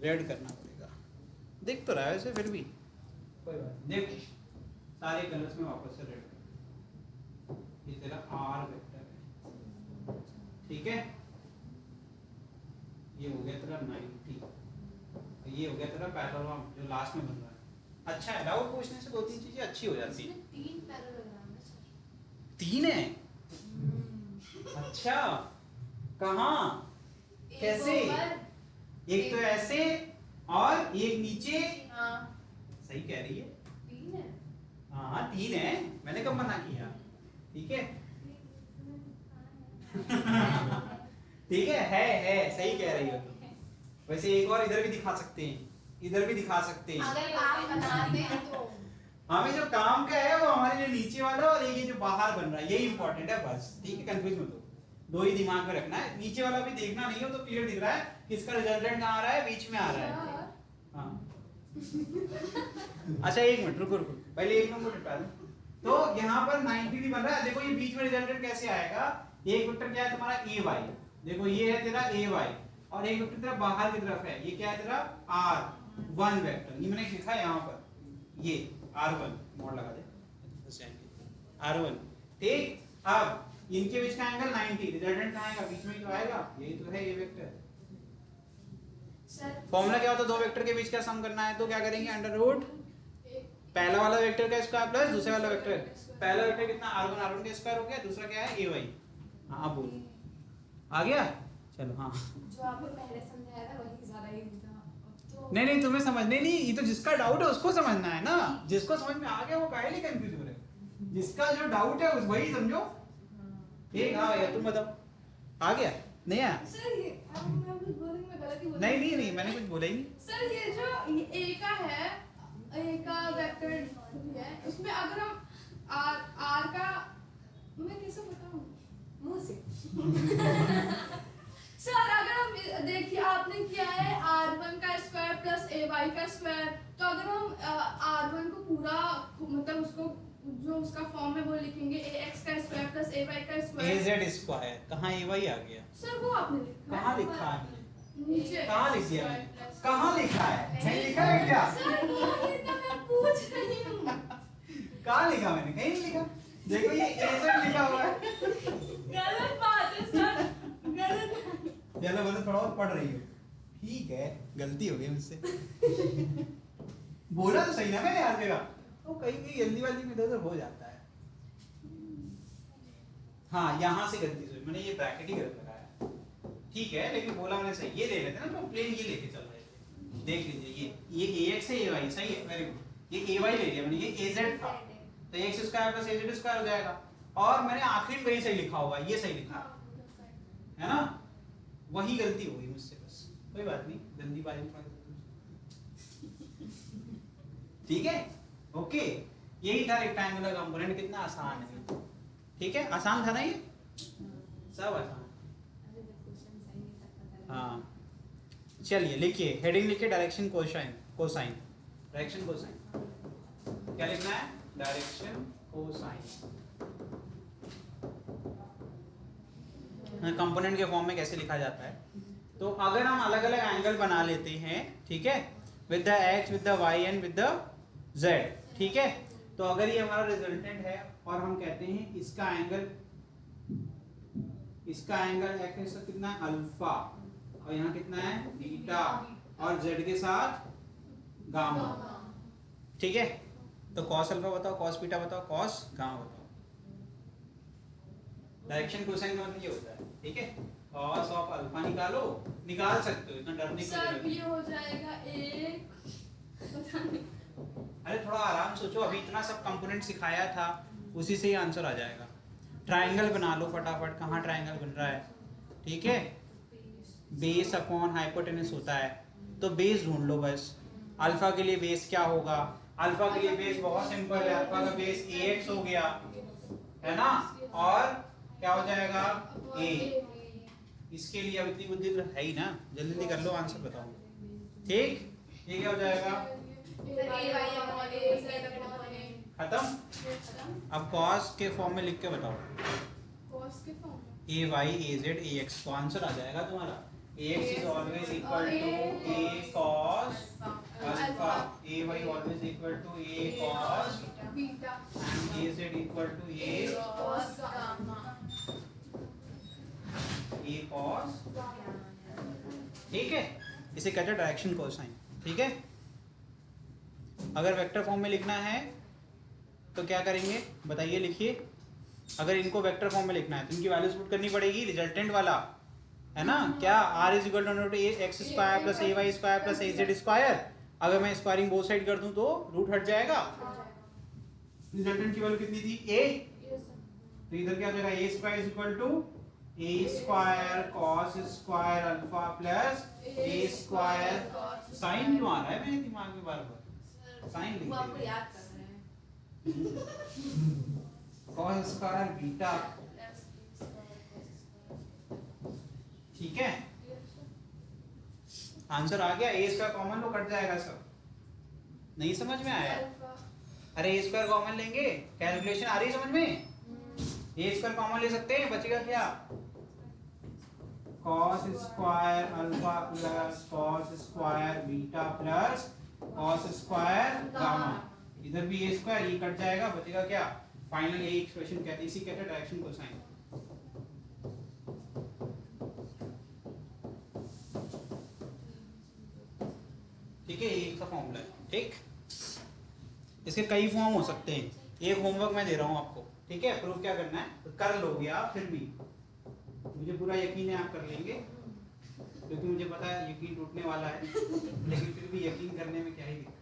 A: रेड करना पड़ेगा। देख तो रहा है वैसे, फिर भी कोई बात नहीं। देख सारे कलर्स में वापस से रेड कर, ये तेरा आर वेक्टर है, ठीक है। ये हो गया तेरा 90, ये हो गया तेरा पैटर्न जो लास्ट में बन रहा है। अच्छा है, डाउट पूछने से 2-3 चीजें अच्छी हो जाती है।
B: 3 पैरेललोग्राम है सर।
A: 3 है? अच्छा, कहाँ कैसे? एक तो ऐसे और एक नीचे।
B: हाँ
A: सही कह रही है।
B: 3 है।
A: हाँ 3 है, मैंने कब मना किया? ठीक है ठीक है सही कह रही हो। वैसे एक और इधर भी दिखा सकते हैं, इधर भी दिखा सकते हैं।
B: अगर आप बनाते हैं तो
A: हमें जो काम का है वो हमारे लिए नीचे वाला और ये जो बाहर बन रहा है यही इंपॉर्टेंट है बस, ठीक है। कंफ्यूज मत हो, दो ही दिमाग में रखना है। नीचे वाला भी देखना नहीं हो तो क्लियर दिख रहा है कि इसका रिजल्टेंट कहाँ आ रहा है, बीच में आ रहा है। हाँ अच्छा एक मिनट रुको पहले एक नंबर निकाल। तो यहाँ पर 90 भी बन रहा है। देखो ये बीच में रिजल्टेंट कैसे आएगा? एक वेक्टर क्या है तुम्हारा ए वाई, देखो ये है तेरा ए वाई, और एक वेक्टर तेरा बाहर की तरफ है, ये क्या है तेरा R1 वेक्टर। ये मैंने लिखा है यहाँ पर, ये R1 मोड़ लगा दे R1, ठीक। अब इनके बीच का एंगल 90, रिजल्टेंट कहाँ आएगा? बीच में तो आएगा, यही तो है ये वेक्टर। फॉर्मूला क्या होता है? दो वेक्टर के बीच का सम करना है तो क्या करेंगे? अंडर रूट पहला वाला वेक्टर का स्क्वायर प्लस दूसरा वाला वेक्टर। पहला वेक्टर कितना? R1 का स्क्वायर हो गया, दूसरा क्या है? AY। हाँ बोल, आ गया? चलो हाँ।
B: जो आपने पहले समझाया था वही ज्यादा इजी था। तो
A: नहीं तुम्हें समझने नहीं, ये तो जिसका डाउट है उसको समझना है ना। जिसको समझ में आ गया वो काहे लिए कंफ्यूज हो रहे हो? जिसका जो डाउट है उस वही समझो, ठीक। हाँ भैया तुम बताओ, आ गया? नहीं आया?
B: सर ये मैं कुछ बोलूंगी, मैं गलत ही बोल
A: नहीं मैंने कुछ बोला ही नहीं।
B: सर ये जो ए का है, ए का वेक्टर है, उसमें अगर हम आर का, मैं कैसे बताऊं मुंह से सर अगर हम देखिए आपने किया है R1 का स्क्वायर प्लस AY का स्क्वायर, तो अगर हम R1 को पूरा मतलब उसको जो उसका फॉर्म है वो लिखेंगे AX का स्क्वायर प्लस AY का स्क्वायर।
A: AZ स्क्वायर कहाँ AY आ गया?
B: सर वो आपने लिखा है।
A: कहाँ लिखा है?
B: नीचे
A: कहाँ लिख दिया मैंने? कहाँ लिखा है? नहीं लिखा है क्या?
B: सर वो ही तो मैं पूछ रही हूँ।
A: कहाँ लिखा मैंने? कहीं नहीं लिखा। देखो ये AZ लिखा हुआ है।
B: गलत बात है सर, गलत।
A: चलो बोलो थोड़ा और पढ़ रही हो, ठीक है, गलती हो गई मुझसे। बोला तो सही ना मैंने हर जगह, तो कहीं जल्दी वाली में इधर हो जाता है। हाँ यहाँ से गलती हुई, मैंने ये ब्रैकेट ही गलत लगाया, ठीक है, लेकिन बोला मैंने सही। ये ले लेते ना, तो प्लेन ये लेके चल रहे थे। देख लीजिए ये AX है, AY सही है, वेरी गुड। ये AY ले लिया मैंने, ये AZ था, तो AX square plus AZ square हो जाएगा। और मैंने आखिरी में वही सही लिखा होगा, ये सही लिखा है ना, वही गलती हो गई मुझसे, बस कोई बात नहीं, गंदी बाजी में ठीक है, ओके। यही था रेक्टेंगुलर कंपोनेंट, कितना आसान है, ठीक है, आसान था ना ये, सब आसान। हाँ चलिए लिखिए, हेडिंग लिखिए direction cosine, cosine direction cosine. क्या लिखना है? Direction cosine. कंपोनेंट के फॉर्म में कैसे लिखा जाता है? तो अगर हम अलग अलग एंगल बना लेते हैं, ठीक है, with the x, with the y and with the z, ठीक है, तो अगर ये हमारा रिजल्टेंट है और हम कहते हैं इसका एंगल एक्स से कितना है? अल्फा, और यहाँ कितना है? बीटा, और जेड के साथ गामा, ठीक है। तो कॉस अल्फा बताओ, कॉस बीटा बताओ, कॉस गामा बताओ। डायरेक्शन कोसाइन का मतलब ये होता है, ठीक है। कॉस ऑफ अल्फा निकाल सकते हो, इतना डरने की जरूरत
B: सर
A: नहीं।
B: ये हो जाएगा एक, पता नहीं।
A: अरे थोड़ा आराम सोचो, अभी इतना सब कंपोनेंट सिखाया था, उसी से ही आंसर आ जाएगा। ट्रायंगल बना लो फटाफट, कहाँ ट्रायंगल बन रहा है, ठीक है। बेस अपॉन हाइपोटेनस होता है, तो बेस ढूंढ लो बस। अल्फा के लिए बेस क्या होगा? अल्फा के लिए बेस बहुत सिंपल है, अल्फा का बेस AX हो गया, है ना, और क्या हो जाएगा? A, इसके लिए अब इतनी बुद्धि तो है ही ना, जल्दी जल्दी कर लो, आंसर बताओ। ठीक, ये क्या हो जाएगा, खत्म। अब कॉस के फॉर्म में लिख के बताओ,
B: कॉस के फॉर्म में
A: A Y A Z A X, तो आंसर आ जाएगा तुम्हारा A X is always equal to A cos alpha, A Y always equal to A cos
B: beta
A: and A Z equal to A
B: cos gamma.
A: Cos. ठीक है, इसे कहते हैं direction cosine. ठीक है, अगर वेक्टर फॉर्म में लिखना है तो क्या करेंगे बताइए, लिखिए। अगर इनको वेक्टर फॉर्म में लिखना है तो इनकी वैल्यूज पुट करनी पड़ेगी, रिजल्टेंट वाला है ना, क्या r is equal to a x square plus a y square plus a z square. अगर मैं स्क्वायरिंग बोथ साइड कर दूं तो रूट हट जाएगा। रिजल्टेंट की वैल्यू कितनी थी, a, तो इधर क्या हो जाएगा, A square is equal to A square cos square alpha plus A square, sine क्यों आ रहा है मेरे दिमाग में बार बार, साइन लिख
D: वो आपको
A: दे,
D: याद कर रहे हैं।
A: Cos square beta. ठीक है, आंसर आ गया, ए स्क्वायर कॉमन लो, कट जाएगा सब। नहीं समझ में आया, अरे ए स्क्वायर कॉमन लेंगे, कैलकुलेशन आ रही है समझ में, ए स्क्वायर कॉमन ले सकते हैं, बचेगा क्या, cos square alpha plus cos square beta plus cos square gamma. इधर भी ए स्क्वायर, ये कट जाएगा, बचेगा क्या, फाइनल ए एक्सप्रेशन कहते हैं, इसी कहते हैं डायरेक्शन कोसाइन। ठीक है, एक का फॉर्मूला है। ठीक, इसके कई फॉर्म हो सकते हैं, एक होमवर्क मैं दे रहा हूं आपको। ठीक है, प्रूफ क्या करना है तो कर लोगे आप, फिर भी मुझे पूरा यकीन है आप कर लेंगे, क्योंकि मुझे पता है यकीन टूटने वाला है, लेकिन फिर भी यकीन करने में क्या ही दिक्कत,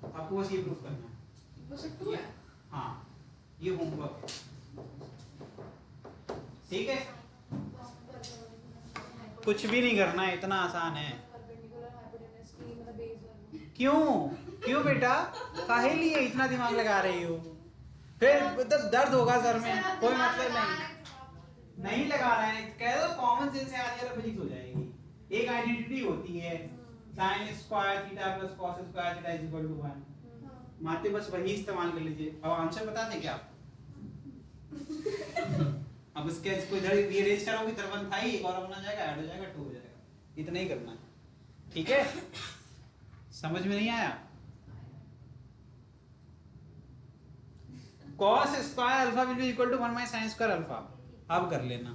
A: आपको बस ये प्रूफ करना है।
B: वो सब है।
A: हाँ, ये होमवर्क। ठीक है, कुछ भी नहीं करना है, इतना आसान है। क्यों क्यों बेटा, काहे लिए इतना दिमाग लगा रही हो, फिर मतलब दर्द होगा सर में, कोई मतलब नहीं लगा रहा है, कह दो कॉमन सेंस से आज वाला फिजिक्स हो जाएगी। एक आइडेंटिटी होती है sin square theta plus cos square theta is equal to 1, माते बस वही इस्तेमाल कर लीजिए। अब आंसर बता दें क्या आप, अब इसके इसको इधर रीअरेंज करोगे इधर 1 था ही, एक और बना जाएगा, ऐड हो जाएगा, 2 हो जाएगा, इतना ही करना है। ठीक है, समझ में नहीं आया, cos square alpha will be equal to 1 minus sin square alpha. अब कर लेना,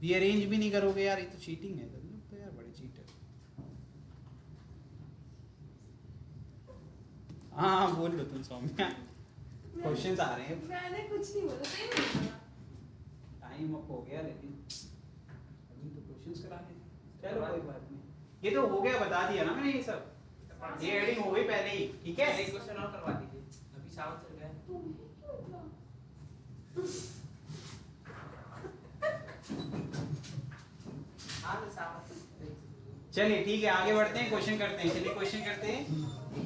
A: रीअरेंज भी नहीं करोगे यार, ये तो चीटिंग है, तो यार बड़े चीटर। हाँ बोल लो तुम सौम्या, क्वेश्चंस आ रहे हैं,
D: मैंने कुछ नहीं बोला, सही नहीं बोला।
A: टाइम अप हो गया, लेकिन अभी तो क्वेश्चंस कराने, चलो कोई बात नहीं, ये तो हो गया, बता दिया ना मैंने ये सब, ये एडिंग हो गई पहले ही। ठीक है,
C: एक क्वेश्चन और करवा दीजिए, अभी शाम चल गया है। हाँ तो शाम
A: चलिए ठीक है, आगे बढ़ते हैं, क्वेश्चन करते हैं। चलिए क्वेश्चन करते हैं,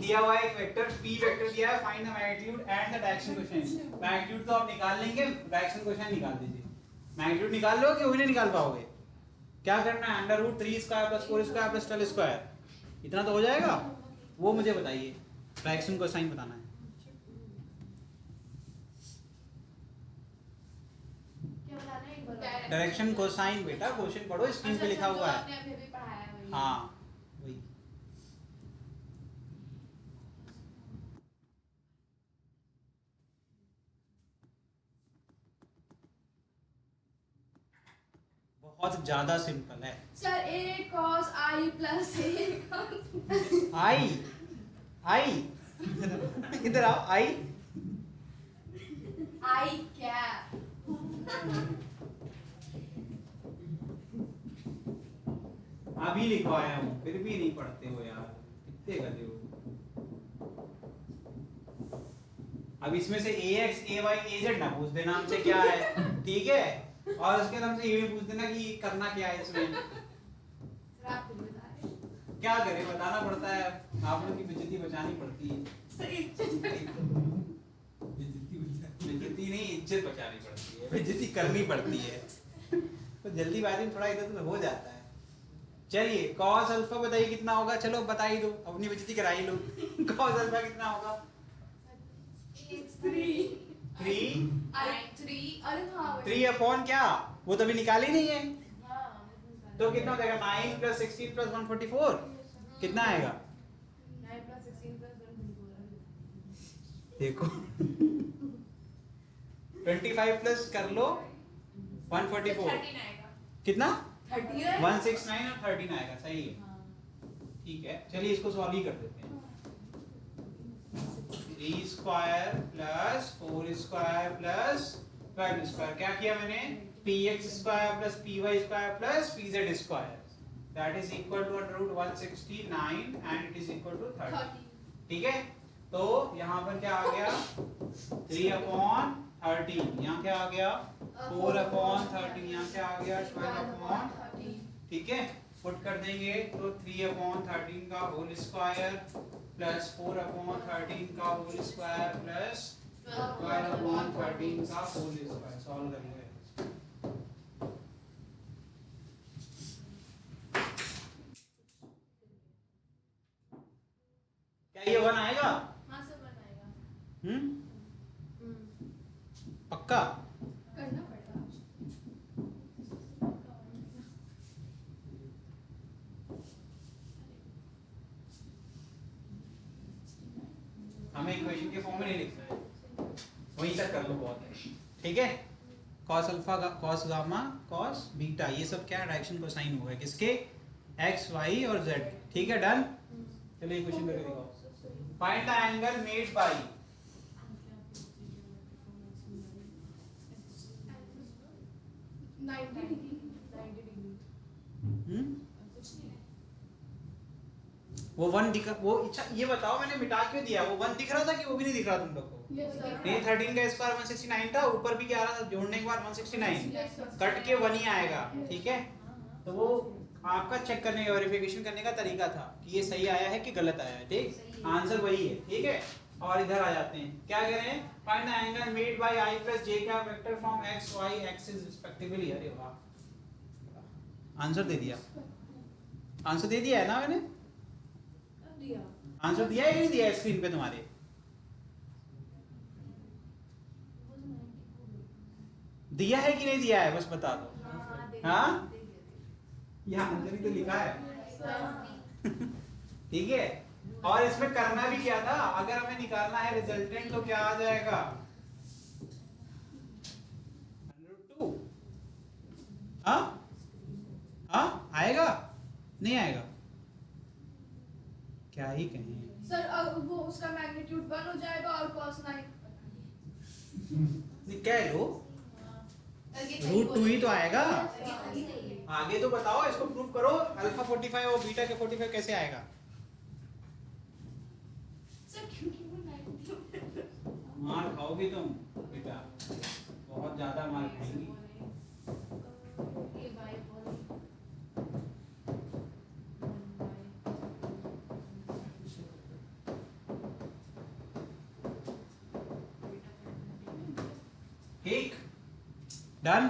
A: दिया हुआ एक वेक्टर p वेक्टर दिया है, find the magnitude and the direction question. Magnitude तो आप निकाल लेंगे, डायरेक्शन क्वेश्चन निकाल दीजिए। मैग्नीट्यूड निकाल लोगे, वही नहीं निकाल पाओगे, क्या करना है, under root 3 square plus 4 square plus 12 square, इतना तो हो जाएगा, वो मुझे बताइए, डायरेक्शन कोसाइन बताना है।
D: क्या बताना है, एक बार
A: डायरेक्शन कोसाइन बेटा, क्वेश्चन पढ़ो, स्क्रीन पे लिखा हुआ है।
D: आपने अभी अभी पढ़ाया है वही।
A: हाँ वही, बहुत ज्यादा सिंपल है।
B: Sir a cos i plus a cos
A: आई आई इधर आओ, आई
B: i क्या
A: अभी लिखवाया हूँ, फिर भी नहीं पढ़ते हो यार, कितने गधे हो। अब इसमें से ax ay az ना पूछ देना हमसे क्या है, ठीक है, और उसके नाम से ये भी पूछ देना कि करना क्या है इसमें,
D: सर आप खुद बता रहे हैं।
A: क्या करें, बताना पड़ता है, आप लोग की बेइज्जती बचानी पड़ती है। बेइज्जती नहीं, इज्जत बचानी पड़ती है, बेइज्जती करनी पड़ती है। तो जल्दीबाजी में थोड़ा इधर उधर हो जाता है। चलिए cos अल्फा बताइए कितना होगा, चलो बता ही दो, अपनी बेइज्जती करा ही लो। cos अल्फा कितना होगा? 3 अपॉन क्या, वो तो अभी निकाल ही नहीं है, तो कितना हो जाएगा? 9 + 16 + 144 कितना आएगा?
D: 9 + 16 + 144
A: देखो 25 प्लस कर लो 144 कितना? 169 और 13 आएगा, सही है। ठीक है, चलिए इसको सॉल्व ही कर देते हैं। 3 square plus 4 square plus 12 square, क्या किया मैंने? px square plus py square plus pz square, that is equal to √169 and it is equal to 30। ठीक है, तो यहाँ पर क्या आ गया? 3/13, यहाँ क्या आ गया? 4/13, यहाँ क्या आ गया? 12/13। ठीक है, पुट कर देंगे तो 3/13 का होल स्क्वायर प्लस 4/13 का होल स्क्वायर प्लस 12/13 का होल स्क्वायर, सॉल्व करेंगे। क्या ये 1 आएगा?
D: हाँ सर बनाएगा।
A: पक्का?
B: करना पड़ेगा।
A: हमें इक्वेशन के फॉर्म में नहीं लिखना है, वहीं तक कर लो, बहुत है। ठीक है, cos alpha cos gamma cos beta, ये सब क्या डायरेक्शन कोसाइन हुआ है किसके? x y और z। ठीक है, डन। चलिए क्वेश्चन करके दिखाओ। Find the angle made by
B: 90 degree.
A: वो 1 दिखा, वो अच्छा ये बताओ मैंने मिटा क्यों दिया? वो 1 दिख रहा था कि वो भी नहीं दिख रहा तुम लोग को?
B: Yes sir.
A: नहीं, 13 का स्क्वायर 169 था, ऊपर भी क्या आ रहा था, जोड़ने के बाद 169, कट के 1 ही आएगा। ठीक है, तो वो आपका चेक करने का, वेरिफिकेशन करने का तरीका था कि ये सही आया है कि गलत आया है। ठीक, आंसर वही है। ठीक है, और इधर आ जाते हैं, क्या कह रहे हैं? Find the angle made by i + j का vector from x y axis respectively. अरे वाह, आंसर दे दिया। आंसर दे दिया है ना मैंने? आंसर दिया है कि नहीं दिया है स्क्रीन पे तुम्हारे? दिया है कि नहीं दिया है, बस बता दो। हाँ, यहाँ आंसर ही तो लिखा है। ठीक है, और इसमें करना भी क्या था? अगर हमें निकालना है रिजल्टेंट तो क्या आ जाएगा? 102। हाँ हाँ, आएगा नहीं आएगा? क्या ही कहें
B: सर वो उसका मैग्नीट्यूड 1 हो जाएगा और cos 9
A: कह लो, √2 ही तो आएगा। आगे तो बताओ, इसको प्रूव करो। अल्फा 45 और बीटा के 45 कैसे आएगा?
B: सर क्योंकि वो 90
A: मार खाओगी तुम बेटा, बहुत ज्यादा मार खाएंगी। ठीक, डन।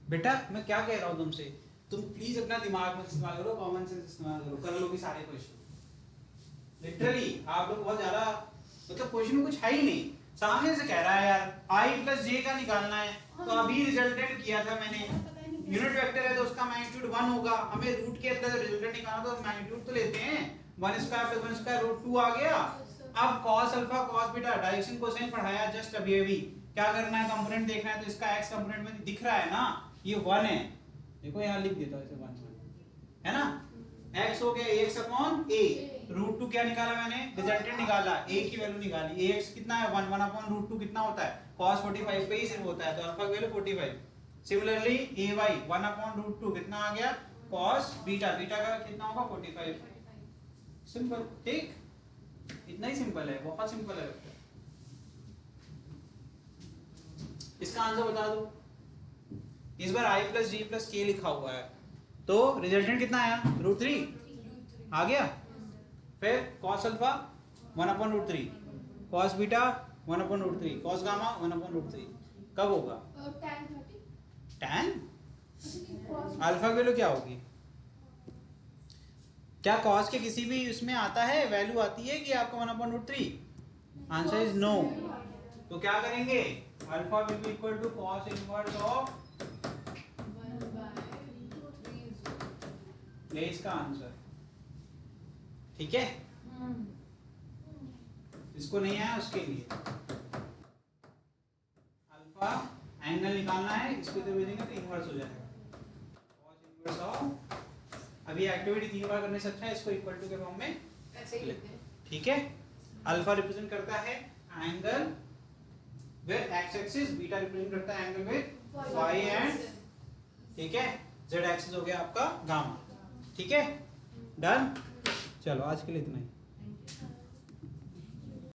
A: बेटा मैं क्या कह रहा हूँ तुमसे, तुम प्लीज अपना दिमाग में इस्तेमाल करो, कॉमन सेंस इस्तेमाल करो, कर लो कि सारे क्वेश्चन। लिटरली आप लोग बहुत ज्यादा, मतलब क्वेश्चन में कुछ है ही नहीं, सामने से कह रहा है यार i + j का निकालना है, तो अभी रिजल्टेंट किया था मैंने, यूनिट वेक्टर है तो उसका मैग्नीट्यूड 1 होगा, हमें रूट के अंदर रिजल्टेंट निकालना तो मैग्नीट्यूड तो लेते हैं, 1² + 1² √2 आ गया। अब cos alpha cos beta direction cosine पढ़ाया जस्ट अभी, क्या करना है? कंपोनेंट देखना है, तो इसका x कंपोनेंट में दिख रहा है ना, ये 1 है, देखो यहाँ लिख देता हूँ इसे 1 है ना, x हो गया ax/a, √2 क्या निकाला मैंने? रिजल्टेंट निकाला, a की वैल्यू निकाली, ax कितना है? 1/√2 कितना होता है? cos 45 पे ही सिर्फ होता है, तो अल्फा की वैल्यू 45। सिमिलरली ay 1/√2 कितना आ गया? cos बीटा, बीटा का कितना होगा? 45। सिंपल, ठीक, इतना ही सिंपल है, बहुत सिंपल है। इसका आंसर बता दो। इस बार i + j + k लिखा हुआ है, तो रिजल्टेंट कितना आया? √3 आ गया। फिर cos alpha 1/√3, cos beta 1/√3, cos gamma 1/√3, कब होगा?
B: tan 30
A: tan अल्फा की वैल्यू क्या होगी? क्या cos के किसी भी उसमें आता है, वैल्यू आती है कि आपका 1/√3? Answer is no. तो क्या करेंगे? Alpha will be equal to cos inverse of, ये इसका आंसर। ठीक है, इसको नहीं आया उसके लिए अल्फा एंगल निकालना है, इसको इधर भेजेंगे तो इनवर्स हो जाएगा cos इनवर्स ऑफ। अभी एक्टिविटी 3 बार करने से अच्छा है इसको इक्वल टू के फॉर्म में
D: ऐसे ही लिखते हैं।
A: ठीक है। अल्फा रिप्रेजेंट करता है angle with x axis, beta represent करता है एंगल विद वाई एंड, ठीक है, जेड एक्सिस हो गया आपका गामा। ठीक है, डन। चलो आज के लिए इतना ही।